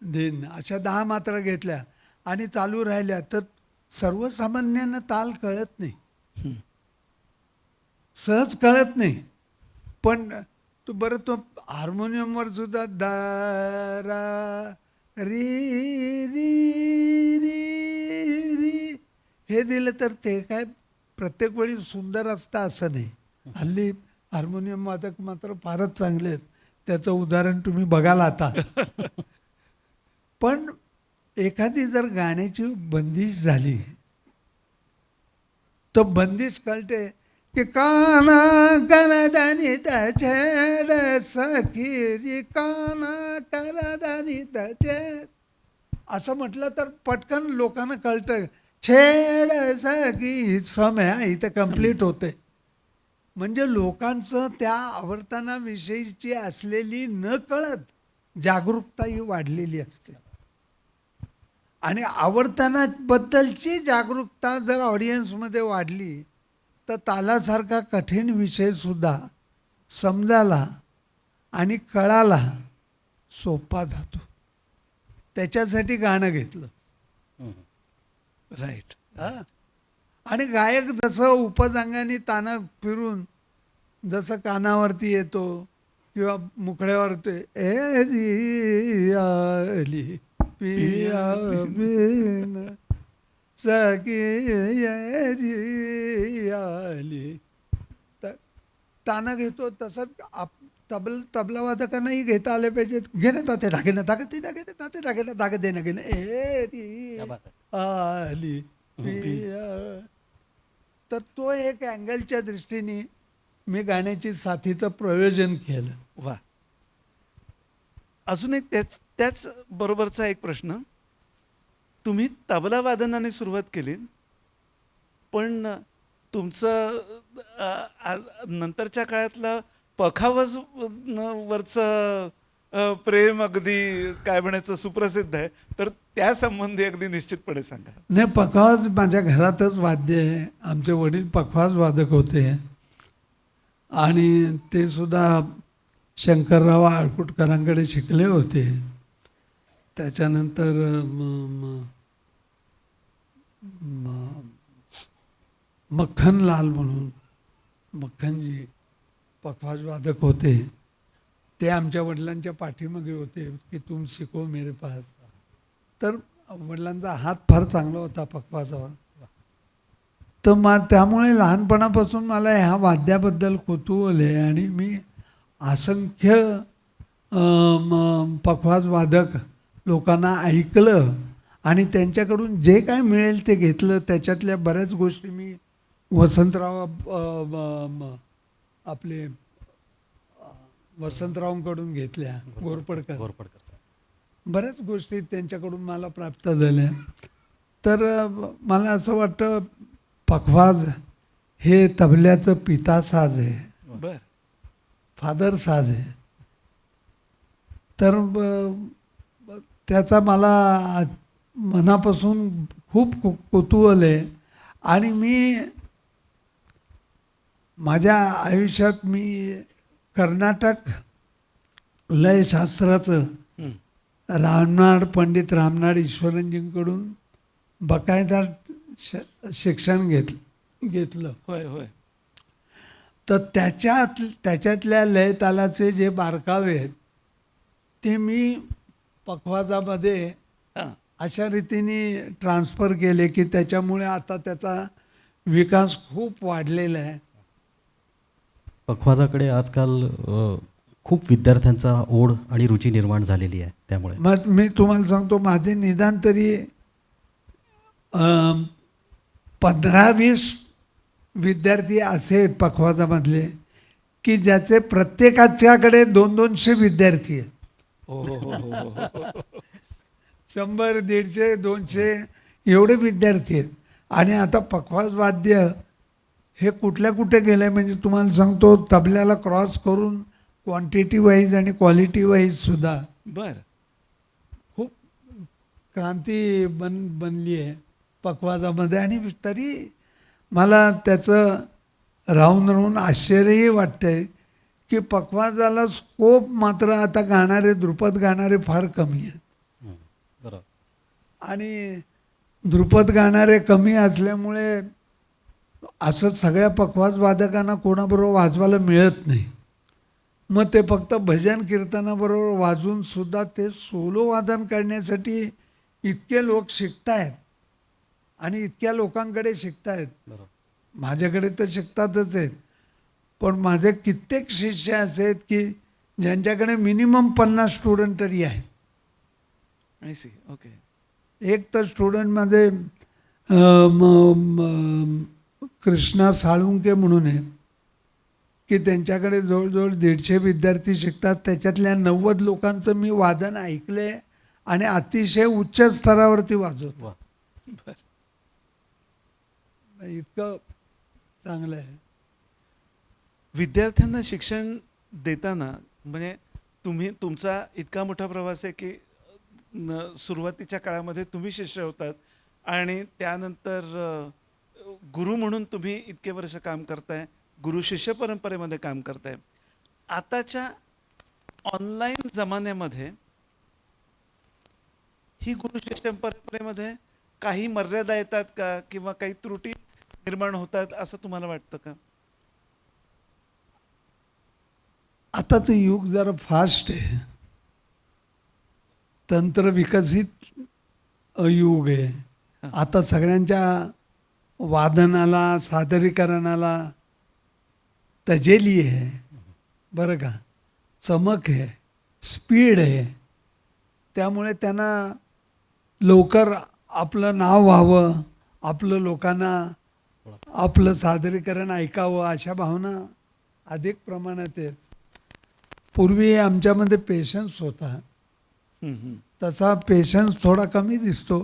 धिन, अशा 10 मात्रा घेतल्या आणि चालू राहिल्या तर सर्वसामान्यांना ताल कळत नाही, सहज कळत नाही. पण तो बरं तो हार्मोनियमवर सुद्धा दा रा री री री री हे दिलं तर ते काय प्रत्येक वेळी सुंदर असतं असं नाही. हल्ली हार्मोनियम वादक मात्र फारच चांगले आहेत, त्याचं उदाहरण तुम्ही बघाल आता. पण एखादी जर गाण्याची बंदिश झाली तर बंदिश कळते की काना करदानी छेड सखी काना करदानी छेड असं म्हटलं तर पटकन लोकांना कळतं छेड सखी समय इथं कंप्लीट होते. म्हणजे लोकांचं त्या आवर्तनाविषयीची असलेली न कळत जागरूकता ही वाढलेली असते. आणि आवर्तनाबद्दलची जागरूकता जर ऑडियन्समध्ये वाढली तर तालासारखा कठीण विषय सुद्धा समजायला आणि कळायला सोपा जातो. त्याच्यासाठी गाणं घेतलं. राईट. हां. आणि गायक जसं उपजांगाने ताना फिरून जसं कानावरती येतो किंवा मुखड्यावरती ए री आली पिया बिन सखी ए री आली, ताना घेतो तसंच तबलावादकांनाही घेता आले पाहिजेत. घेणं ताते ढागेनं ताकते ढागेनं ताते ढागेनं ताकत देणं घेणं ए री आली पिया. तर तो एक अँगलच्या दृष्टीने मी गाण्याची साथीचं प्रयोजन केलं. वा. अजून एक त्याच बरोबरचा एक प्रश्न. तुम्ही तबला वादनाने सुरुवात केली, पण तुमचं नंतरच्या काळातलं पखावज वरचं प्रेम अगदी काय म्हणायचं सुप्रसिद्ध आहे, तर त्या संबंधी अगदी निश्चितपणे सांगा. नाही, पखवाज माझ्या घरातच वाद्य आहे. आमचे वडील पखवाज वादक होते आणि ते सुद्धा शंकरराव आळकुटकरांकडे शिकले होते. त्याच्यानंतर मक्खनलाल म्हणून मक्खनजी पखवाज वादक होते. ते आमच्या वडिलांच्या पाठीमागे होते की तुम शिको मेरे पास. तर वडिलांचा हात फार चांगला होता पखवाजावर. तर त्यामुळे लहानपणापासून मला ह्या वाद्याबद्दल कुतूहल आहे आणि मी असंख्य पखवाज वादक लोकांना ऐकलं आणि त्यांच्याकडून जे काय मिळेल ते घेतलं. त्याच्यातल्या बऱ्याच गोष्टी मी आपले वसंतरावांकडून घेतल्या, घोरपडकर. बऱ्याच गोष्टी त्यांच्याकडून मला प्राप्त झाल्या. तर मला असं वाटतं पखवाज हे तबल्याचं पिता साज आहे, बर, फादर साज आहे. तर त्याचा मला मनापासून खूप कुतूहल आहे. आणि मी माझ्या आयुष्यात मी कर्नाटक लयशास्त्राचं पंडित रामनाड ईश्वरनजींकडून बकायदा शिक्षण घेतलं. होय होय. तर त्याच्यातल्या लय तालाचे जे बारकावे आहेत ते मी पखवाजामध्ये हां. अशा रीतीने ट्रान्सफर केले की त्याच्यामुळे आता त्याचा विकास खूप वाढलेला आहे. पखवाजाकडे आजकाल खूप विद्यार्थ्यांचा ओढ आणि रुची निर्माण झालेली आहे त्यामुळे. मग मी तुम्हाला सांगतो, माझे निदान तरी 15-20 विद्यार्थी असे आहेत पखवाजामधले की ज्याचे प्रत्येकाच्याकडे 200-200 विद्यार्थी आहेत. हो हो हो हो हो हो. 100, 150, 200 एवढे विद्यार्थी आहेत. आणि आता पखवाज वाद्य हे कुठल्या कुठे गेलं म्हणजे तुम्हाला सांगतो, तबल्याला क्रॉस करून क्वांटिटी वाईज आणि क्वालिटी वाईज सुद्धा बर. खूप क्रांती बनली आहे पखवाजामध्ये. आणि तरी मला त्याचं राहून राहून आश्चर्यही वाटतंय की पखवाजाला स्कोप मात्र आता गाणारे, ध्रुपद गाणारे फार कमी आहेत. बरोबर. आणि ध्रुपद गाणारे कमी असल्यामुळे असं सगळ्या पखवाज वादकांना कोणाबरोबर वाजवायला मिळत नाही. मग ते फक्त भजन कीर्तनाबरोबर वाजवून सुद्धा ते सोलो वादन करण्यासाठी इतके लोक शिकतायत आणि इतक्या लोकांकडे शिकतायत. बरोबर. माझ्याकडे तर शिकतातच आहेत, पण माझे कित्येक शिष्य असे आहेत की ज्यांच्याकडे मिनिमम 50 स्टुडंट तरी आहेत. I see. ओके. एक तर स्टुडंट माझे कृष्णा साळुंके म्हणून आहे की त्यांच्याकडे जवळजवळ 150 विद्यार्थी शिकतात. त्याच्यातल्या 90 लोकांचं मी वादन ऐकले आणि अतिशय उच्च स्तरावरती वाजवतो. वा. इतकं चांगलं आहे. विद्यार्थ्यांना शिक्षण देताना म्हणजे तुमचा इतका मोठा प्रवास आहे की सुरुवातीच्या काळामध्ये तुम्ही शिष्य होतात आणि त्यानंतर गुरु म्हणून तुम्ही इतके वर्ष काम करताय, गुरु शिष्य परंपरेमध्ये काम करताय. आताच्या ऑनलाईन जमान्यामध्ये ही गुरु शिष्य परंपरेमध्ये काही मर्यादा येतात का किंवा काही त्रुटी निर्माण होतात असं तुम्हाला वाटतं का? आताचं युग जरा फास्ट आहे, तंत्र विकसित युग आहे. आता सगळ्यांच्या वादनाला, सादरीकरणाला तजेली आहे, बरं का, चमक आहे, स्पीड आहे. त्यामुळे त्यांना लवकर आपलं नाव व्हावं, आपलं लोकांना आपलं सादरीकरण ऐकावं अशा भावना अधिक प्रमाणात आहेत. पूर्वी आमच्यामध्ये पेशन्स होता, तसा पेशन्स थोडा कमी दिसतो,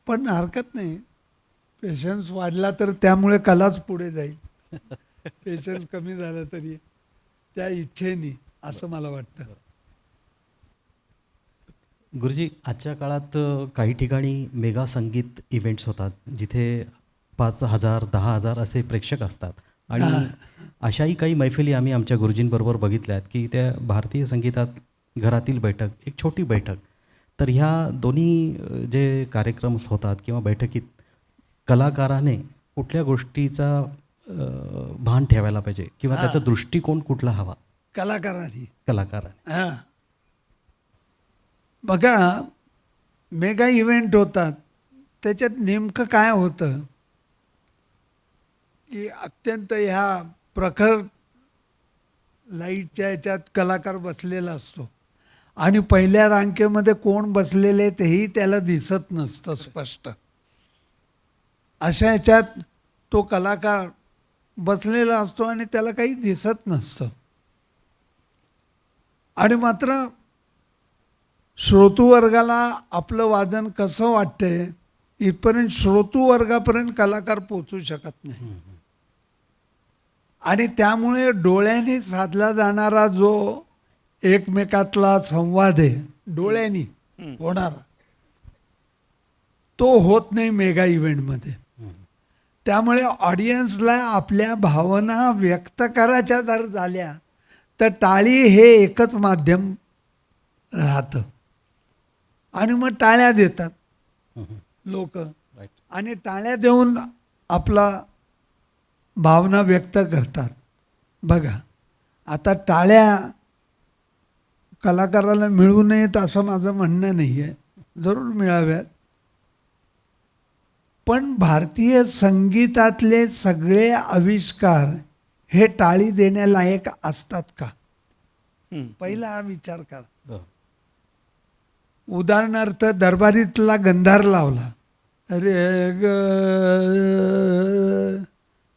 पण हरकत नाही. पेशन्स वाढला तर त्यामुळे कलाच पुढे जाईल. पेशन्स कमी झाला तरी त्या इच्छेने, असं मला वाटतं. गुरुजी, आजच्या काळात काही ठिकाणी मेगा संगीत इव्हेंट्स होतात जिथे 5,000 10,000 असे प्रेक्षक असतात. आणि अशाही काही मैफिली आम्ही आमच्या गुरुजींबरोबर बघितल्या आहेत की त्या भारतीय संगीतात घरातील बैठक, एक छोटी बैठक. तर ह्या दोन्ही जे कार्यक्रम होतात किंवा बैठकीत कलाकाराने कुठल्या गोष्टीचा भान ठेवायला पाहिजे किंवा त्याचा दृष्टिकोन कुठला हवा कलाकाराने? हां, बघा, मेगा इव्हेंट होतात, त्याच्यात नेमकं काय होतं की अत्यंत ह्या प्रखर लाईटच्या ह्याच्यात कलाकार बसलेला असतो आणि पहिल्या रांकेमध्ये कोण बसलेले तेही त्याला दिसत नसतं स्पष्ट. अशा ह्याच्यात तो कलाकार बसलेला असतो आणि त्याला काही दिसत नसतं. आणि मात्र श्रोतृवर्गाला आपलं वादन कसं वाटतंय इथपर्यंत श्रोतृवर्गापर्यंत कलाकार पोचू शकत नाही. आणि त्यामुळे डोळ्यांनी साधला जाणारा जो एकमेकातला संवाद आहे, डोळ्यांनी होणारा, तो होत नाही मेगा इव्हेंटमध्ये. त्यामुळे ऑडियन्सला आपल्या भावना व्यक्त करायच्या जर झाल्या तर टाळी हे एकच माध्यम राहतं. आणि मग टाळ्या देतात लोक आणि टाळ्या देऊन आपला भावना व्यक्त करतात. बघा, आता टाळ्या कलाकाराला मिळू नयेत असं माझं म्हणणं नाही आहे, जरूर मिळाव्यात. पण भारतीय संगीतातले सगळे आविष्कार हे टाळी देण्यालायक असतात का? पहिला हा विचार करा. बरं. उदाहरणार्थ दरबारीतला गंधार लावला, रे ग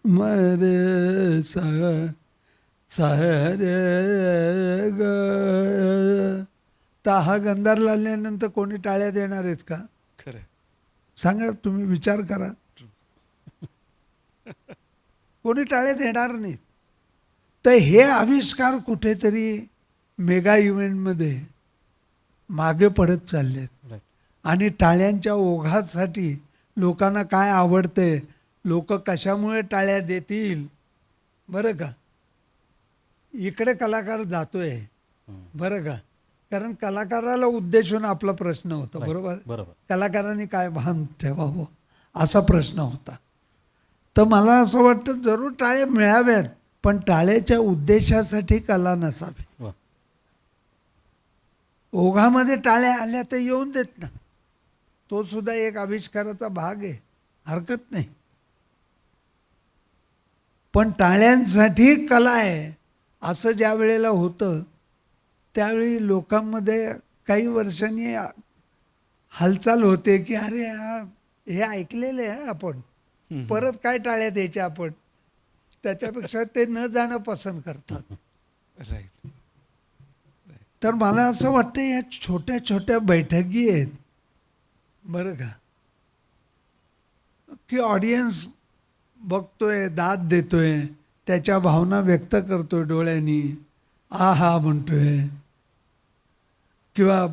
मरे सा रे ग, तर हा गंधार लावल्यानंतर कोणी टाळ्या देणार आहेत का? खरं. सांगा, तुम्ही विचार करा. कोणी टाळ्या देणार नाहीत. तर हे आविष्कार कुठेतरी मेगा इव्हेंटमध्ये मागे पडत चाललेत. Right. आणि टाळ्यांच्या ओघासाठी लोकांना काय आवडतंय, लोक कशामुळे टाळ्या देतील, बरं का, इकडे कलाकार जातोय, बरं का. कारण कलाकाराला उद्देशून आपला प्रश्न होता, Right. बरोबर. बरोबर. कलाकारांनी काय भान ठेवावं असा प्रश्न होता. तर मला असं वाटतं जरूर टाळ्या मिळाव्यात, पण टाळ्याच्या उद्देशासाठी कला नसावी. वा. ओघामध्ये टाळ्या आल्या तर येऊन देत ना, तो सुद्धा एक आविष्काराचा भाग आहे, हरकत नाही. पण टाळ्यांसाठी कला आहे असं ज्या वेळेला होतं त्यावेळी लोकांमध्ये काही वर्षांनी हालचाल होते की अरे हे ऐकलेलं आहे आपण, परत काय टाळ्या द्यायच्या आपण, त्याच्यापेक्षा ते न जाणं पसंत करतात. राईट. तर मला असं वाटतं या छोट्या छोट्या बैठकी आहेत, बरं का, की ऑडियन्स बघतोय, दाद देतोय, त्याच्या भावना व्यक्त करतोय डोळ्यांनी, आ हा म्हणतोय, किंवा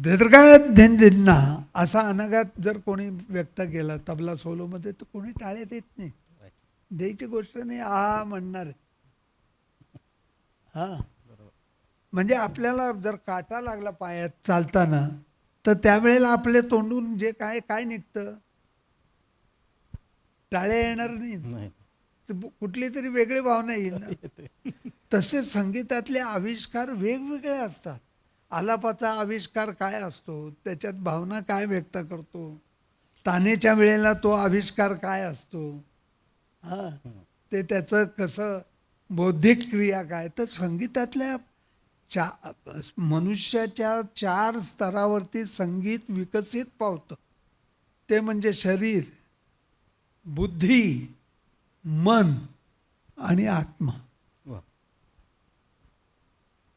दीर्घात धिंदिन्ना असा अनगात जर कोणी व्यक्त केला तबला सोलोमध्ये, तर कोणी टाळ्या देत नाही. द्यायची गोष्ट नाही, आ म्हणणार. हां, म्हणजे आपल्याला जर काटा लागला पायात चालताना, तर त्यावेळेला आपल्या तोंडून जे काय निघतं, टाळ्या येणार नाही, नाही. कुठली तरी वेगळी भावना येईल ना. तसे संगीतातले आविष्कार वेगवेगळे असतात. आलापाचा आविष्कार काय असतो, त्याच्यात भावना काय व्यक्त करतो, तानेच्या वेळेला तो आविष्कार काय असतो, हां, ते त्याचं कसं बौद्धिक क्रिया काय. तर संगीतातल्या मनुष्याच्या 4 स्तरावरती संगीत विकसित पावतं. ते म्हणजे शरीर, बुद्धी, मन आणि आत्मा. वा.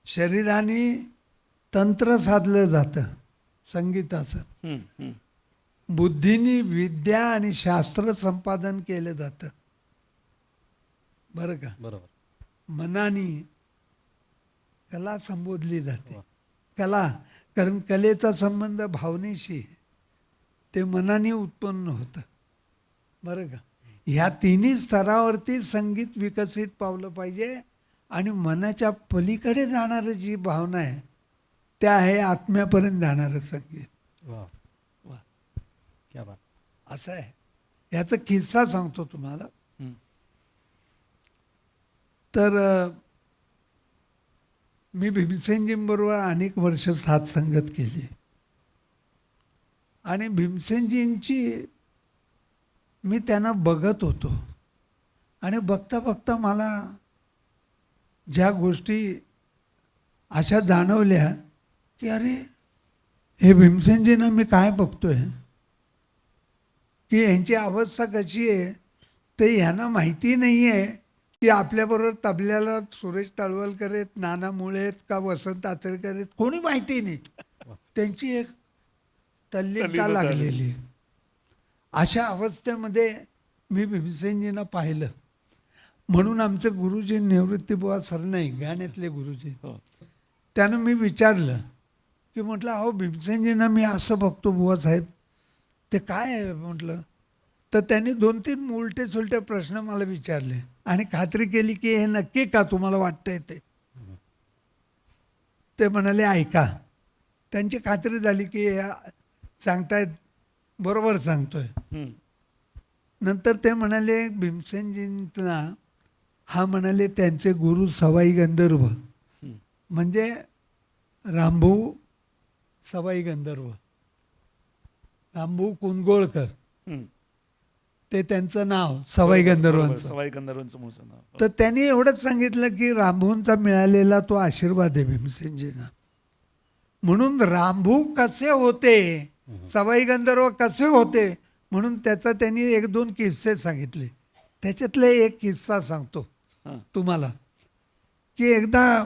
शरीराने तंत्र साधलं जातं संगीताचं, बुद्धीने विद्या आणि शास्त्र संपादन केलं जातं, बरं का. बरोबर. मनाने कला संबोधली जाते. वा. कला, कारण कलेचा संबंध भावनेशी, ते मनाने उत्पन्न होतं, बरं का. ह्या तिन्ही स्तरावरती संगीत विकसित पावलं पाहिजे. आणि मनाच्या पलीकडे जाणारं जी भावना आहे, त्या आहे आत्म्यापर्यंत जाणारं संगीत. वा. वा. क्या बात. असं आहे. याचा किस्सा सांगतो तुम्हाला. तर मी भीमसेनजींबरोबर अनेक वर्ष साथ संगत केली, आणि भीमसेनजींची मी त्यांना बघत होतो, आणि बघता बघता मला ज्या गोष्टी अशा जाणवल्या की अरे हे भीमसेनजींना मी काय बघतोय, की यांची अवस्था कशी आहे ते ह्यांना माहिती नाही आहे की आपल्याबरोबर तबल्याला सुरेश तळवलकर आहेत, नाना मुळे आहेत का वसंत आचरेकर आहेत, कोणी माहिती नाही. त्यांची एक तल्लीनता लागलेली आहे. अशा अवस्थेमध्ये मी भीमसेनजींना पाहिलं. म्हणून आमचे गुरुजी निवृत्तीबुवा सरनाईक, गाण्यातले गुरुजी, त्यानं मी विचारलं की म्हटलं अहो भीमसेनजींना मी असं बघतो बुवा साहेब, ते काय आहे म्हटलं. तर त्यांनी 2-3 उलटे सुलटे प्रश्न मला विचारले आणि खात्री केली की हे नक्की का तुम्हाला वाटतंय ते म्हणाले ऐका. त्यांची खात्री झाली की हे सांगतायत बरोबर सांगतोय. नंतर ते म्हणाले भीमसेनजींना, हा म्हणाले त्यांचे गुरु सवाई गंधर्व म्हणजे रामभाऊ सवाई गंधर्व, रामभाऊ कुंदगोळकर, हम्म. ते त्यांचं नाव सवाई बरोबर, गंधर्वांचं. सवाई गंधर्वांचं मूळचं नाव. तर त्यांनी एवढंच सांगितलं की रामभाऊंचा मिळालेला तो आशीर्वाद आहे भीमसेनजींना. म्हणून रामभाऊ कसे होते, सवाई गंधर्व कसे होते, म्हणून त्याचा त्यांनी 1-2 किस्से सांगितले. त्याच्यातले एक किस्सा सांगतो हां. तुम्हाला. की एकदा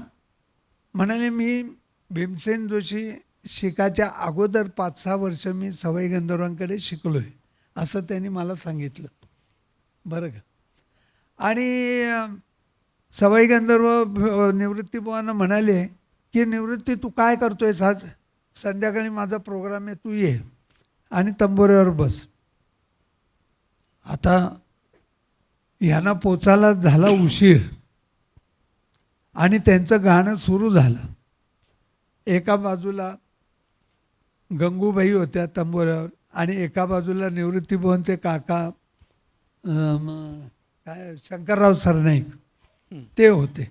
म्हणाले मी भीमसेन जोशी शिकाच्या अगोदर 5-6 वर्ष मी सवाई गंधर्वांकडे शिकलोय असं त्यांनी मला सांगितलं, बरं का. आणि सवाई गंधर्व निवृत्तीबुवांना म्हणाले की निवृत्ती तू काय करतोयस आज, संध्याकाळी माझा प्रोग्राम आहे, तू ये आणि तंबोऱ्यावर बस. आता ह्यांना पोचायला झाला उशीर आणि त्यांचं गाणं सुरू झालं. एका बाजूला गंगूबाई होत्या तंबोऱ्यावर आणि एका बाजूला निवृत्तीबुवांचे काका काय शंकरराव सरनाईक ते होते.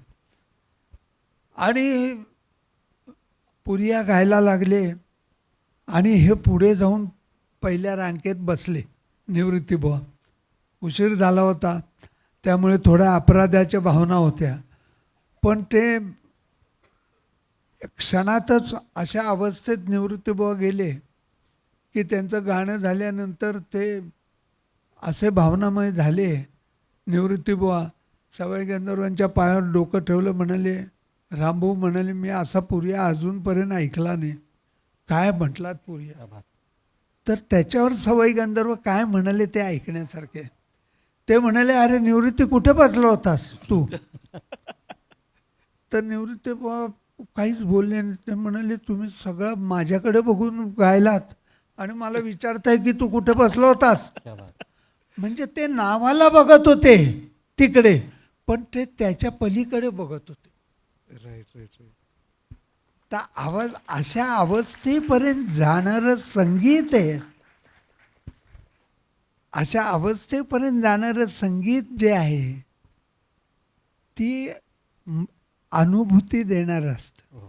आणि पुरिया गायला लागले आणि हे पुढे जाऊन पहिल्या रांकेत बसले निवृत्तीबुवा. उशीर झाला होता त्यामुळे थोड्या अपराधाच्या भावना होत्या, पण ते क्षणातच अशा अवस्थेत निवृत्तीबुवा गेले की त्यांचं गाणं झाल्यानंतर ते असे भावनामय झाले. निवृत्तीबुवा सवाई गंधर्वांच्या पायावर डोकं ठेवलं, म्हणाले रामभाऊ म्हणाले मी असा पुरिया अजूनपर्यंत ऐकला नाही. काय म्हटलात पुरिया. तर त्याच्यावर सवाई गंधर्व काय म्हणाले ते ऐकण्यासारखे. ते म्हणाले अरे निवृत्ती कुठे बसला होतास तू. तर निवृत्ती काहीच बोलले नाही. ते म्हणाले तुम्ही सगळं माझ्याकडे बघून गायलात आणि मला विचारताय की तू कुठे बसला होतास. म्हणजे ते नावाला बघत होते तिकडे, पण ते त्याच्या पलीकडे बघत होते. Right right right. तर आवाज अशा अवस्थेपर्यंत जाणारं संगीत आहे. अशा अवस्थेपर्यंत जाणारं संगीत जे आहे ती अनुभूती देणार असतं.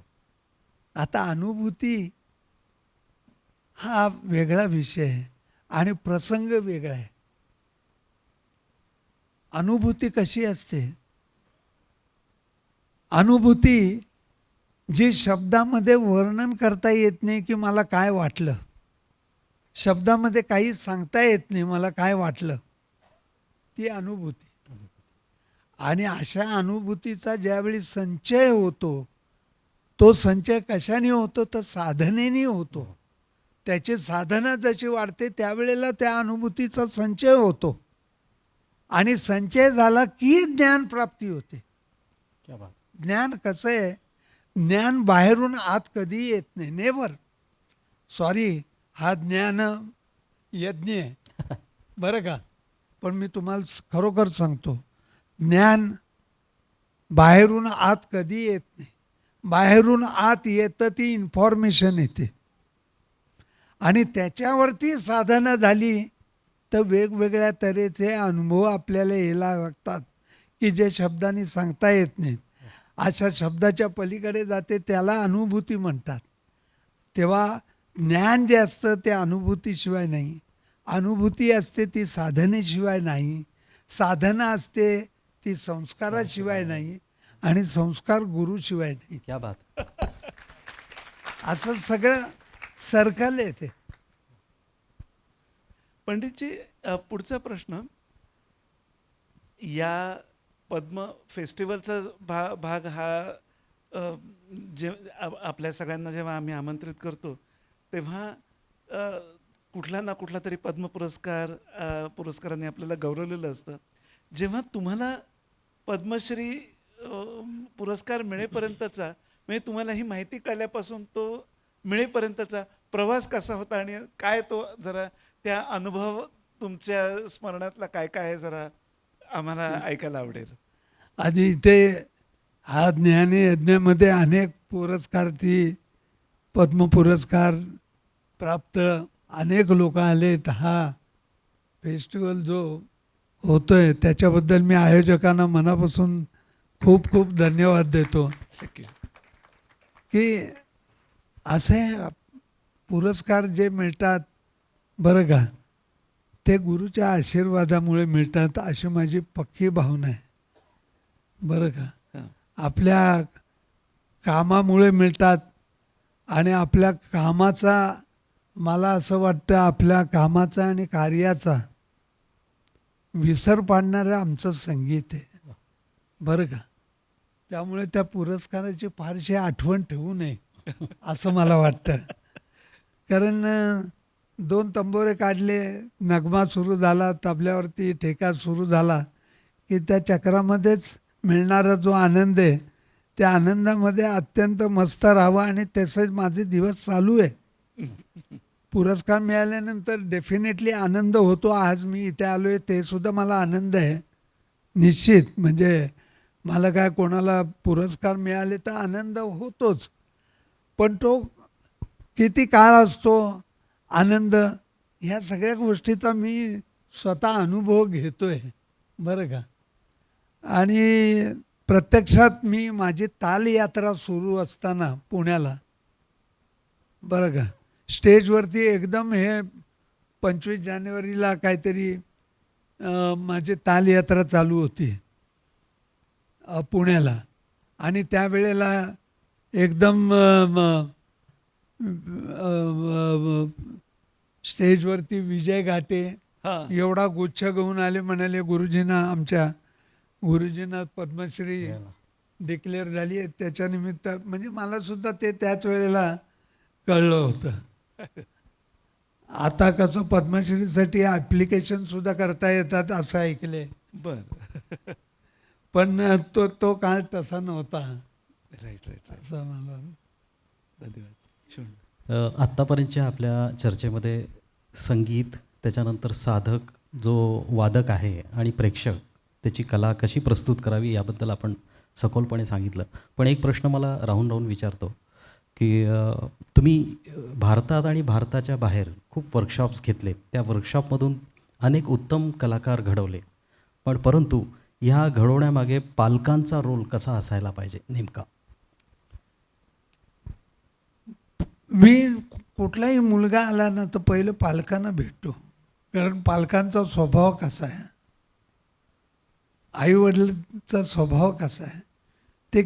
आता अनुभूती हा वेगळा विषय आहे आणि प्रसंग वेगळा आहे. अनुभूती कशी असते, अनुभूती जी शब्दामध्ये वर्णन करता येत नाही की मला काय वाटलं, शब्दामध्ये काही सांगता येत नाही मला काय वाटलं, ती अनुभूती. आणि अशा अनुभूतीचा ज्यावेळी संचय होतो, तो संचय कशाने होतो तर साधनेने होतो. त्याची साधना जशी वाढते त्यावेळेला त्या अनुभूतीचा संचय होतो आणि संचय झाला की ज्ञानप्राप्ती होते. ज्ञान कसं आहे, ज्ञान बाहेरून आत कधी येत नाही, नेवर. सॉरी, हा ज्ञान यज्ञ आहे बरं का. पण मी तुम्हाला खरोखर सांगतो, ज्ञान बाहेरून आत कधी येत नाही. बाहेरून आत येतं ती इन्फॉर्मेशन येते आणि त्याच्यावरती साधना झाली तर वेगवेगळ्या तऱ्हेचे अनुभव आपल्याला यायला लागतात की जे शब्दांनी सांगता येत नाहीत. अशा शब्दाच्या पलीकडे जाते, त्याला अनुभूती म्हणतात. तेव्हा ज्ञान जे असतं ते अनुभूतीशिवाय नाही, अनुभूती असते ती साधनेशिवाय नाही, साधना असते ती संस्काराशिवाय नाही आणि संस्कार गुरुशिवाय नाही. क्या बात. असं सगळं सर्कल आहे ते. पंडितजी, पुढचा प्रश्न, या पद्म फेस्टिवलचा भाग हा जे आपल्या सगळ्यांना जेव्हा आम्ही आमंत्रित करतो तेव्हा कुठला ना कुठला तरी पद्म पुरस्काराने आपल्याला गौरवलेलं असतं. जेव्हा तुम्हाला पद्मश्री पुरस्कार मिळेपर्यंतचा, म्हणजे तुम्हाला ही माहिती कळल्यापासून तो मिळेपर्यंतचा प्रवास कसा होता आणि काय तो, जरा त्या अनुभव तुमच्या स्मरणातला काय काय आहे जरा आम्हाला ऐकायला आवडेल. आधी इथे हा ज्ञानी यज्ञामध्ये अनेक पुरस्कारार्थी, पद्म पुरस्कार प्राप्त अनेक लोक आलेत. हा फेस्टिवल जो होतोय त्याच्याबद्दल मी आयोजकांना मनापासून खूप खूप धन्यवाद देतो. थँक्यू. की असे पुरस्कार जे मिळतात बरं का, ते गुरुच्या आशीर्वादामुळे मिळतात अशी माझी पक्की भावना आहे बरं का. हां. आपल्या कामामुळे मिळतात आणि आपल्या कामाचा, मला असं वाटतं आपल्या कामाचा आणि कार्याचा विसर पाडणारं आमचं संगीत आहे बरं का. त्यामुळे त्या पुरस्काराची फारशी आठवण ठेवू नये असं मला वाटतं. कारण 2 तंबोरे काढले, नगमा सुरू झाला, तबल्यावरती ठेका सुरू झाला की त्या चक्रामध्येच मिळणारा जो आनंद आहे त्या आनंदामध्ये अत्यंत मस्त राहावं आणि तसेच माझे दिवस चालू आहे. पुरस्कार मिळाल्यानंतर डेफिनेटली आनंद होतो. आज मी इथे आलो आहे ते सुद्धा मला आनंद आहे निश्चित. म्हणजे मला काय कोणाला पुरस्कार मिळाले तर आनंद होतोच, पण तो किती काळ असतो आनंद, ह्या सगळ्या गोष्टीचा मी स्वतः अनुभव घेतो आहे बरं का. आणि प्रत्यक्षात मी माझी ताल यात्रा सुरू असताना पुण्याला बरं का, स्टेजवरती एकदम हे 25 जानेवारीला काहीतरी माझी ताल यात्रा चालू होती पुण्याला. आणि त्यावेळेला एकदम स्टेजवरती विजय घाटे हां. एवढा गुच्छ घेऊन आले. म्हणाले गुरुजींना, आमच्या गुरुजींना पद्मश्री डिक्लेअर झाली आहे. त्याच्या निमित्त म्हणजे मला सुद्धा ते त्याच वेळेला कळलं होतं. आता कसं पद्मश्रीसाठी ॲप्लिकेशन सुद्धा करता येतात असं ऐकले, बरं. पण तो काळ तसा नव्हता राईट राईट. असं मला. धन्यवाद. शुभ. आत्तापर्यंतच्या आपल्या चर्चेमध्ये संगीत, त्याच्यानंतर साधक जो वादक आहे आणि प्रेक्षक त्याची कला कशी प्रस्तुत करावी याबद्दल आपण सखोलपणे सांगितलं. पण एक प्रश्न मला राहून राहून विचारतो की तुम्ही भारतात आणि भारताच्या बाहेर खूप वर्कशॉप्स घेतले, त्या वर्कशॉपमधून अनेक उत्तम कलाकार घडवले, पण परंतु ह्या घडवण्यामागे पालकांचा रोल कसा असायला पाहिजे नेमका? मी कुठलाही मुलगा आला ना तर पहिलं पालकांना भेटतो, कारण पालकांचा स्वभाव कसा आहे, आईवडिलांचा स्वभाव कसा आहे, ते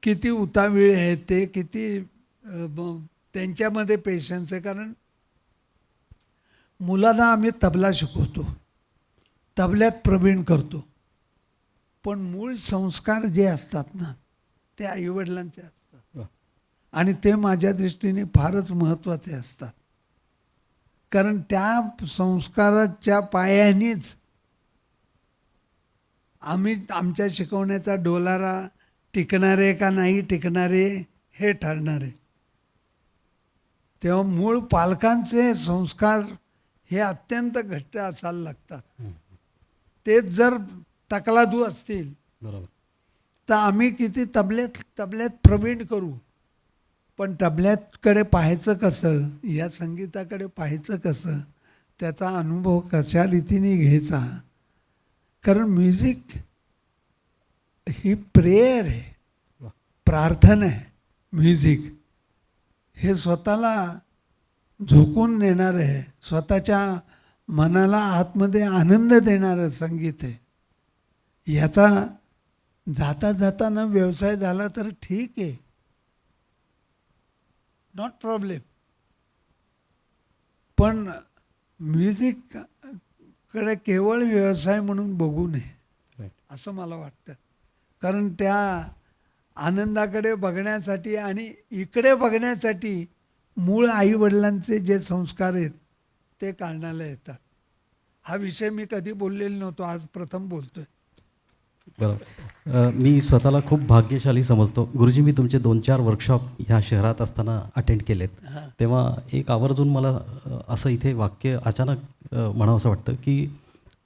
किती उतावीळ आहे, ते किती त्यांच्यामध्ये पेशन्स आहे. कारण मुलांना आम्ही तबला शिकवतो, तबल्यात प्रवीण करतो, पण मूळ संस्कार जे असतात ना ते आईवडिलांचे असतात आणि ते माझ्या दृष्टीने फारच महत्त्वाचे असतात. कारण त्या संस्काराच्या पायानेच आम्ही आमच्या शिकवण्याचा डोलारा टिकणारे का नाही टिकणारे हे ठरणारे. तेव्हा मूळ पालकांचे संस्कार हे अत्यंत घट्ट असायला लागतात. तेच जर तकलादू असतील बरोबर. तर आम्ही किती तबल्यात प्रवीण करू, पण तबल्याकडे पाहायचं कसं, या संगीताकडे पाहायचं कसं, त्याचा अनुभव कशा रीतीने घ्यायचा. कारण म्युझिक ही प्रेयर आहे, प्रार्थना आहे. म्युझिक हे स्वतःला झोकून नेणारं आहे, स्वतःच्या मनाला आतमध्ये आनंद देणारं संगीत आहे. याचा जाता जाताना व्यवसाय झाला तर ठीक आहे, नॉट प्रॉब्लेम, पण म्युझिककडे केवळ व्यवसाय म्हणून बघू नये असं मला वाटतं. कारण त्या आनंदाकडे बघण्यासाठी आणि इकडे बघण्यासाठी मूळ आईवडिलांचे जे संस्कार आहेत ते काढण्याला येतात. हा विषय मी कधी बोललेलो नव्हतो, आज प्रथम बोलतोय. बरोबर. मी स्वतःला खूप भाग्यशाली समजतो. गुरुजी, मी तुमचे 2-4 वर्कशॉप ह्या शहरात असताना अटेंड केलेत. तेव्हा एक आवर्जून मला असं इथे वाक्य अचानक म्हणावंसं वाटतं की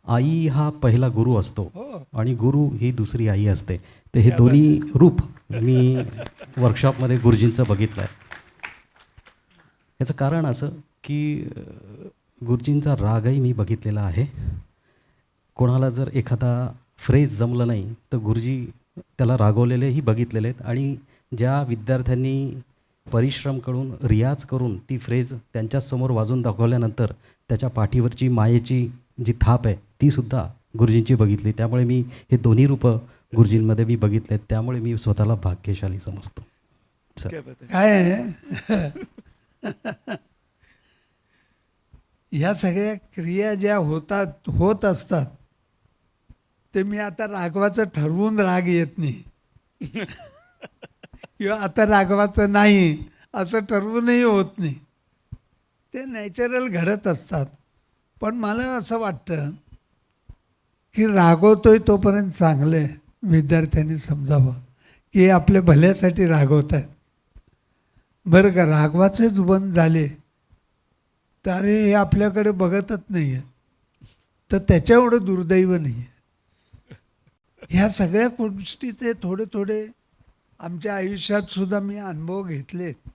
आई हा पहिला गुरु असतो आणि गुरु ही दुसरी आई असते. तर हे दोन्ही रूप मी वर्कशॉपमध्ये गुरुजींचं बघितलं आहे. याचं कारण असं की गुरुजींचा रागही मी बघितलेला आहे. कोणाला जर एखादा फ्रेज जमलं नाही तर गुरुजी त्याला रागवलेलेही बघितलेले आहेत. आणि ज्या विद्यार्थ्यांनी परिश्रम करून रियाज करून ती फ्रेज त्यांच्यासमोर वाजवून दाखवल्यानंतर त्याच्या पाठीवरची मायेची जी थाप आहे तीसुद्धा गुरुजींची बघितली. त्यामुळे मी हे दोन्ही रूपं गुरुजींमध्ये मी बघितले आहेत. त्यामुळे मी स्वतःला भाग्यशाली समजतो. क्या बात आहे. काय आहे ह्या सगळ्या क्रिया ज्या होत असतात ते मी आता रागवाचं ठरवून राग येत नाही किंवा आता रागवाचं नाही असं ठरवूनही होत नाही. ते नॅचरल घडत असतात. पण मला असं वाटतं की रागवतोय तोपर्यंत चांगलं आहे. विद्यार्थ्यांनी समजावं की हे आपल्या भल्यासाठी रागवत आहेत. बरं का, रागवाचेच बंद झाले तर हे आपल्याकडे बघतच नाही आहे, तर त्याच्या एवढं दुर्दैव नाही आहे. ह्या सगळ्या गोष्टी ते थोडे थोडे आमच्या आयुष्यात सुद्धा मी अनुभव घेतलेत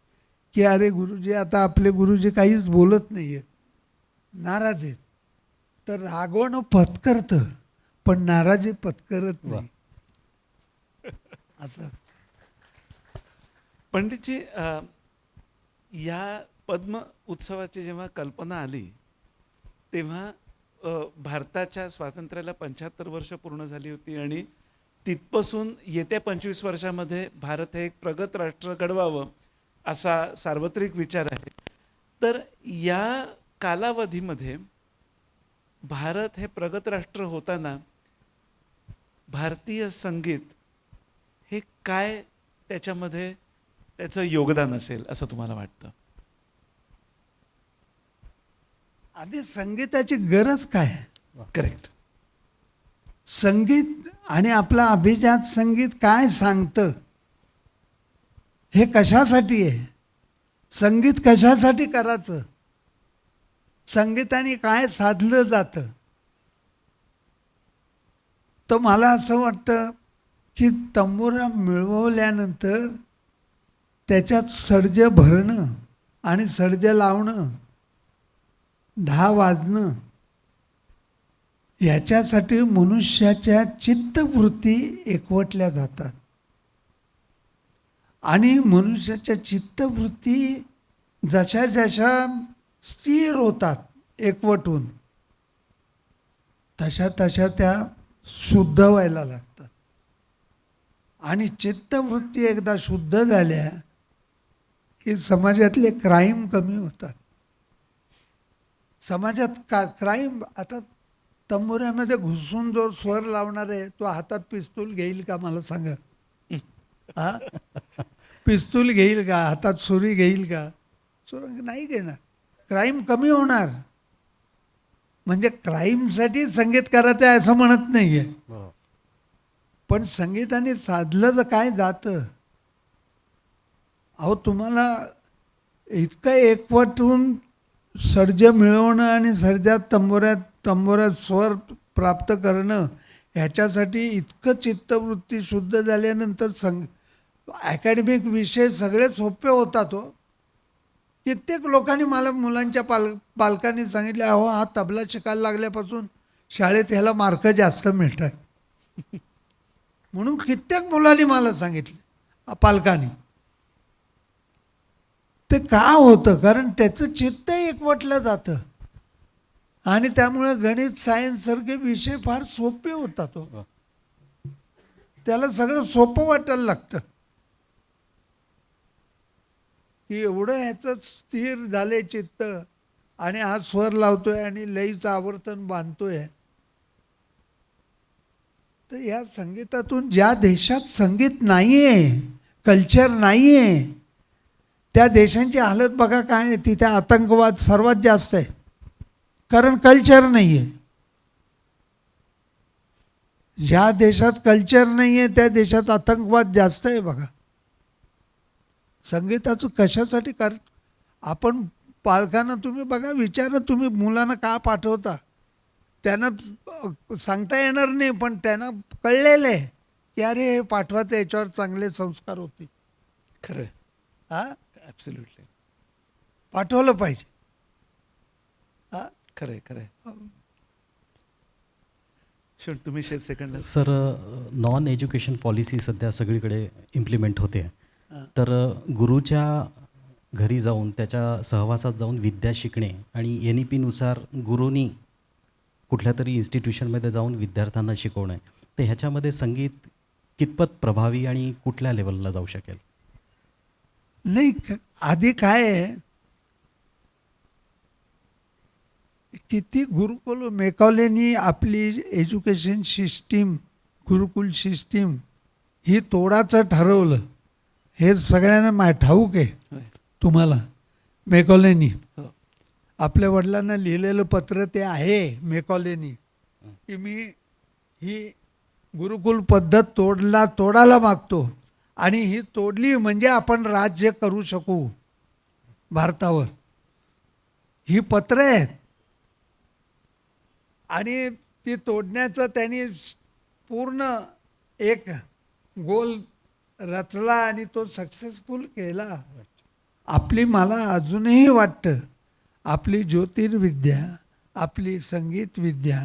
की अरे गुरुजी, आता आपले गुरुजी काहीच बोलत नाही आहेत, नाराज आहेत. तर रागवणं पत्करतं पण नाराजी पत्करत नाही. असं पंडितजी, या पद्म उत्सवाची जेव्हा कल्पना आली तेव्हा भारताच्या स्वातंत्र्याला 75 वर्ष पूर्ण झाली होती आणि तिथपासून येत्या 25 वर्षामध्ये भारत हे एक प्रगत राष्ट्र घडवावं असा सार्वत्रिक विचार आहे. तर या कालावधीमध्ये भारत हे प्रगत राष्ट्र होताना भारतीय संगीत हे काय त्याच्यामध्ये त्याचं योगदान असेल असं तुम्हाला वाटतं? आधी संगीताची गरज काय आहे? करेक्ट. संगीत आणि आपलं अभिजात संगीत काय सांगतं, हे कशासाठी आहे, संगीत कशासाठी करायचं, संगीताने काय साधलं जातं. तर मला असं वाटतं की तंबोरा मिळवल्यानंतर त्याच्यात सर्ज भरणं आणि सर्ज लावणं, ढा वाजणं, याच्यासाठी मनुष्याच्या चित्तवृत्ती एकवटल्या जातात. आणि मनुष्याच्या चित्तवृत्ती जशा जशा स्थिर होतात एकवटून, तशा तशा त्या शुद्ध व्हायला लागतात. आणि चित्तवृत्ती एकदा शुद्ध झाल्या की समाजातले क्राईम कमी होतात. समाजात क्राईम, आता तंबोऱ्यामध्ये घुसून जो स्वर लावणार आहे तो हातात पिस्तूल घेईल का, मला सांगा. हा, पिस्तूल घेईल का, हातात सुरी घेईल का? सुरी नाही घेणार. क्राईम कमी होणार. म्हणजे क्राईमसाठी संगीत करायचं आहे असं म्हणत नाहीये, पण संगीताने साधलं काय जातं. अहो, तुम्हाला इतकं एकवटून सर्ज मिळवणं आणि सर्जात तंबोऱ्यात स्वर प्राप्त करणं, ह्याच्यासाठी इतकं चित्तवृत्ती शुद्ध झाल्यानंतर अकॅडमिक विषय सगळे सोपे होतात. हो, कित्येक लोकांनी मला, मुलांच्या पालकांनी सांगितले, अहो हा तबला शिकायला लागल्यापासून शाळेत ह्याला मार्क जास्त मिळतात म्हणून कित्येक मुलांनी मला सांगितले, पालकांनी. ते का होतं? कारण त्याचं चित्त एकवटलं जातं आणि त्यामुळे गणित, सायन्स सारखे विषय फार सोपे होतात. हो, त्याला सगळं सोपं वाटायला लागतं की एवढं ह्याचं स्थिर झाले चित्त आणि हा स्वर लावतोय आणि लयीचं आवर्तन बांधतोय. तर या संगीतातून, ज्या देशात संगीत नाहीये, कल्चर नाहीये, त्या देशांची हालत बघा काय आहे. तिथे आतंकवाद सर्वात जास्त आहे, कारण कल्चर नाहीये. ज्या देशात कल्चर नाहीये त्या देशात आतंकवाद जास्त आहे. बघा, संगीताचं कशासाठी आपण पालकांना तुम्ही बघा, विचारा तुम्ही मुलांना का पाठवता. त्यांना सांगता येणार नाही, पण त्यांना कळलेलं आहे की अरे हे पाठवायचं, याच्यावर चांगले संस्कार होते. खरं. हा, ॲब्सोल्युटली पाठवलं पाहिजे. हा, खरंय. खरंय. शेवट तुम्ही second. Sir, non education policy सध्या सगळीकडे इम्प्लिमेंट होते. तर गुरुच्या घरी जाऊन त्याच्या सहवासात जाऊन विद्या शिकणे आणि NEP-नुसार गुरुनी कुठल्या तरी इन्स्टिट्यूशनमध्ये जाऊन विद्यार्थ्यांना शिकवणं, तर ह्याच्यामध्ये संगीत कितपत प्रभावी आणि कुठल्या लेवलला जाऊ शकेल? नाही, आधी काय आहे, किती गुरुकुल मेकॉलेनी आपली एज्युकेशन सिस्टीम, गुरुकुल सिस्टीम ही तोडाचं ठरवलं. हे सगळ्यांना ठाऊक आहे तुम्हाला. मेकॉलेनी आपल्या वडिलांना लिहिलेलं पत्र ते आहे मेकॉलेनी, की मी ही गुरुकुल पद्धत तोडायला मागतो आणि ही तोडली म्हणजे आपण राज्य करू शकू भारतावर. ही पत्र आहेत आणि ती तोडण्याचं त्यांनी पूर्ण एक गोल रचला आणि तो सक्सेसफुल केला. मला अजूनही वाटतं आपली ज्योतिर्विद्या, आपली संगीत विद्या,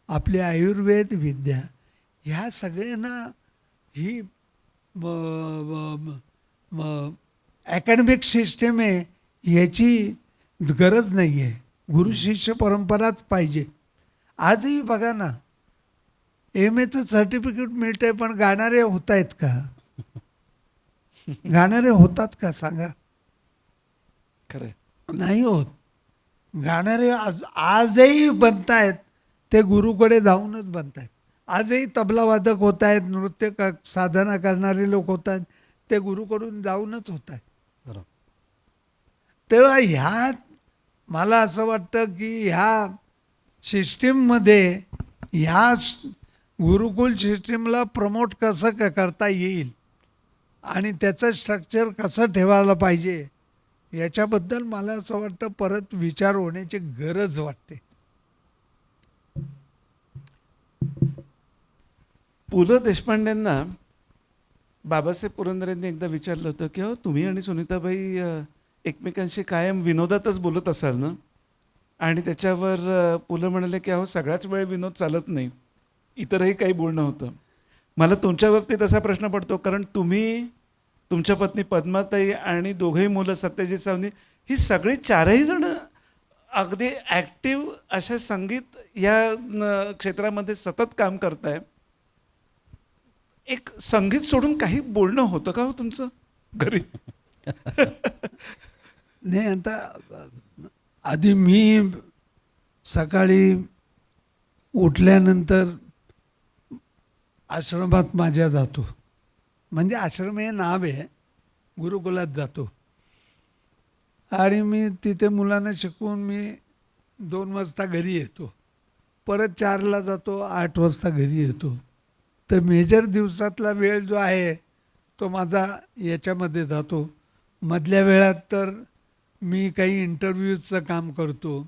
आपली आयुर्वेद विद्या, ह्या सगळ्यांना ही ॲकॅडमिक सिस्टीम आहे, याची गरज नाही आहे. गुरु शिष्य परंपराच पाहिजे. आजही बघा ना, MAचं सर्टिफिकेट मिळतंय, पण गाणारे होत आहेत का? गाणारे होतात का सांगा? खरं. नाही होत. गाणारे आजही बनतायत, ते गुरुकडे जाऊनच बनतायत. आजही तबलावादक होत आहेत, नृत्य साधना करणारे लोक होत आहेत, ते गुरुकडून जाऊनच होत आहेत. बरोबर. तेव्हा ह्या मला असं वाटतं की ह्या सिस्टीममध्ये ह्या गुरुकुल सिस्टीमला प्रमोट कसं करता येईल आणि त्याचं स्ट्रक्चर कसं ठेवायला पाहिजे, याच्याबद्दल मला असं वाटतं परत विचार होण्याची गरज वाटते. पु ल देशपांडेंना बाबासाहेब पुरंदरेंनी एकदा विचारलं होतं की हो, तुम्ही आणि सुनीताबाई एकमेकांशी कायम विनोदातच बोलत असाल ना? आणि त्याच्यावर पु ल म्हणाले की अहो, सगळ्याच वेळ विनोद चालत नाही, इतरही काही बोलणं होतं. मला तुमच्या बाबतीत असा प्रश्न पडतो, कारण तुम्ही, तुमच्या पत्नी पद्माताई आणि दोघंही मुलं सत्यजित सावंत, ही सगळी चारही जण अगदी ॲक्टिव्ह अशा संगीत या क्षेत्रामध्ये सतत काम करताय. एक संगीत सोडून काही बोलणं होतं का हो तुमचं घरी? नाही, आता आधी मी सकाळी उठल्यानंतर आश्रमात माझ्या जातो. म्हणजे आश्रम हे नाव आहे, गुरुकुलात जातो. आणि मी तिथे मुलांना शिकवून मी 2 वाजता घरी येतो. परत 4ला जातो, 8 वाजता घरी येतो. तर मेजर दिवसातला वेळ जो आहे तो माझा याच्यामध्ये जातो. मधल्या वेळात तर मी काही इंटरव्ह्यूजचं काम करतो,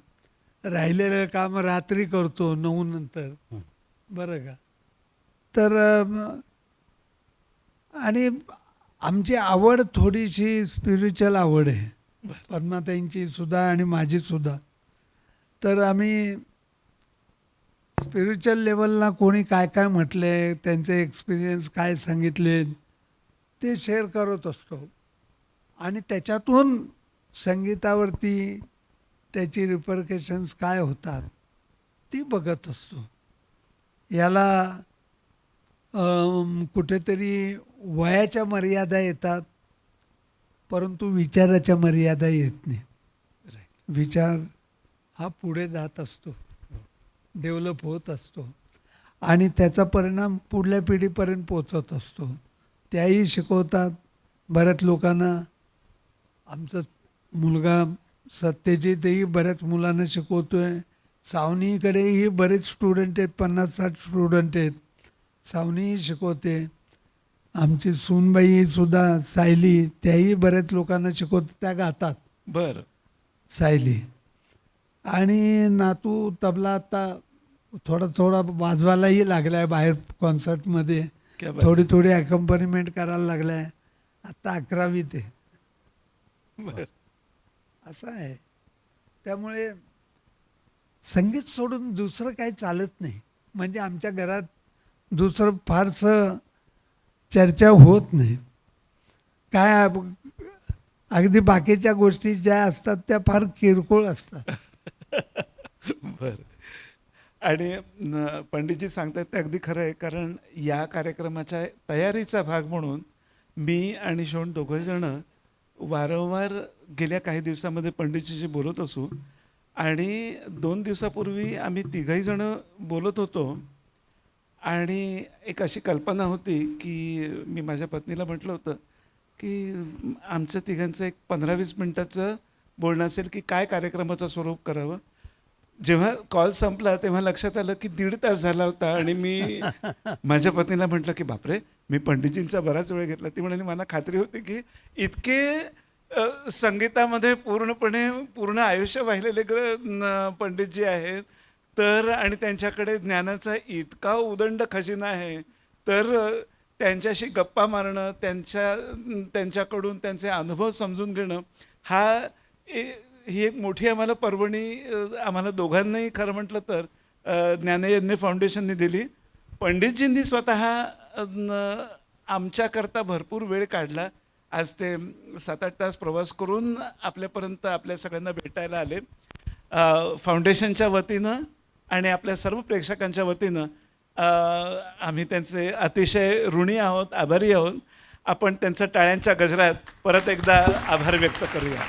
राहिलेलं काम रात्री करतो 9 नंतर, बरं का. तर आणि आमची आवड थोडीशी स्पिरिच्युअल आवड आहे, पद्माताईंची सुद्धा आणि माझी सुद्धा. तर आम्ही स्पिरिच्युअल लेवलला कोणी काय काय म्हटले, त्यांचे एक्सपिरियन्स काय सांगितले, ते शेअर करत असतो. आणि त्याच्यातून संगीतावरती त्याची रिपरकेशन्स काय होतात ती बघत असतो. याला कुठेतरी वयाच्या मर्यादा येतात, परंतु विचाराच्या मर्यादा येत नाही. विचार हा पुढे जात असतो, डेव्हलप होत असतो आणि त्याचा परिणाम पुढल्या पिढीपर्यंत पोचत असतो. त्याही शिकवतात बऱ्याच लोकांना. आमचा मुलगा सत्यजितही बऱ्याच मुलांना शिकवतोय. सावनीकडेही बरेच स्टुडंट आहेत, 50-60 स्टुडंट आहेत. सावनीही शिकवते. आमची सूनबाई सुद्धा सायली, त्याही बऱ्याच लोकांना शिकवते, त्या गातात. बरं. सायली आणि नातू तबला आता थोडा वाजवायलाही लागलाय बाहेर कॉन्सर्टमध्ये. क्या बात थोडी थोडी अकंपनीमेंट करायला लागलाय. आता 11वीत आहे. बरं. असं आहे. त्यामुळे संगीत सोडून दुसरं काही चालत नाही. म्हणजे आमच्या घरात दुसरं फारसं चर्चा होत नाही. काय अगदी बाकीच्या गोष्टी ज्या असतात त्या फार किरकोळ असतात. बरं. आणि पंडितजी सांगतात ते अगदी खरं आहे, कारण या कार्यक्रमाच्या तयारीचा भाग म्हणून मी आणि शोण दोघंजणं वारंवार गेल्या काही दिवसामध्ये पंडितजीशी बोलत असू. आणि 2 दिवसापूर्वी आम्ही तिघही जणं बोलत होतो आणि एक अशी कल्पना होती की मी माझ्या पत्नीला म्हटलं होतं की आमचं तिघांचं एक 15-20 मिनिटाचं बोलणं असेल की काय कार्यक्रमाचं स्वरूप करावं. जेव्हा कॉल संपला तेव्हा लक्षात आलं की 1.5 तास झाला होता आणि मी माझ्या पत्नीला म्हटलं की बापरे, मी पंडितजींचा बराच वेळ घेतला. ती म्हणाली मला खात्री होती की इतके संगीतामध्ये पूर्ण आयुष्य वाहिलेले पंडितजी आहेत, तर आणि त्यांच्याकडे ज्ञानाचा इतका उदंड खजिना आहे, तर त्यांच्याशी गप्पा मारणं, त्यांच्याकडून त्यांचे अनुभव समजून घेणं ही एक मोठी आम्हाला पर्वणी आम्हाला दोघांनाही खरं म्हटलं तर ज्ञानयज्ञ फाउंडेशनने दिली. पंडितजींनी स्वतः आमच्याकरता भरपूर वेळ काढला. आज ते 7-8 तास प्रवास करून आपल्यापर्यंत आपल्या सगळ्यांना भेटायला आले. फाउंडेशनच्या वतीनं आणि आपल्या सर्व प्रेक्षकांच्या वतीनं आम्ही त्यांचे अतिशय ऋणी आहोत, आभारी आहोत. आपण त्यांचं टाळ्यांच्या गजरात परत एकदा आभार व्यक्त करूया.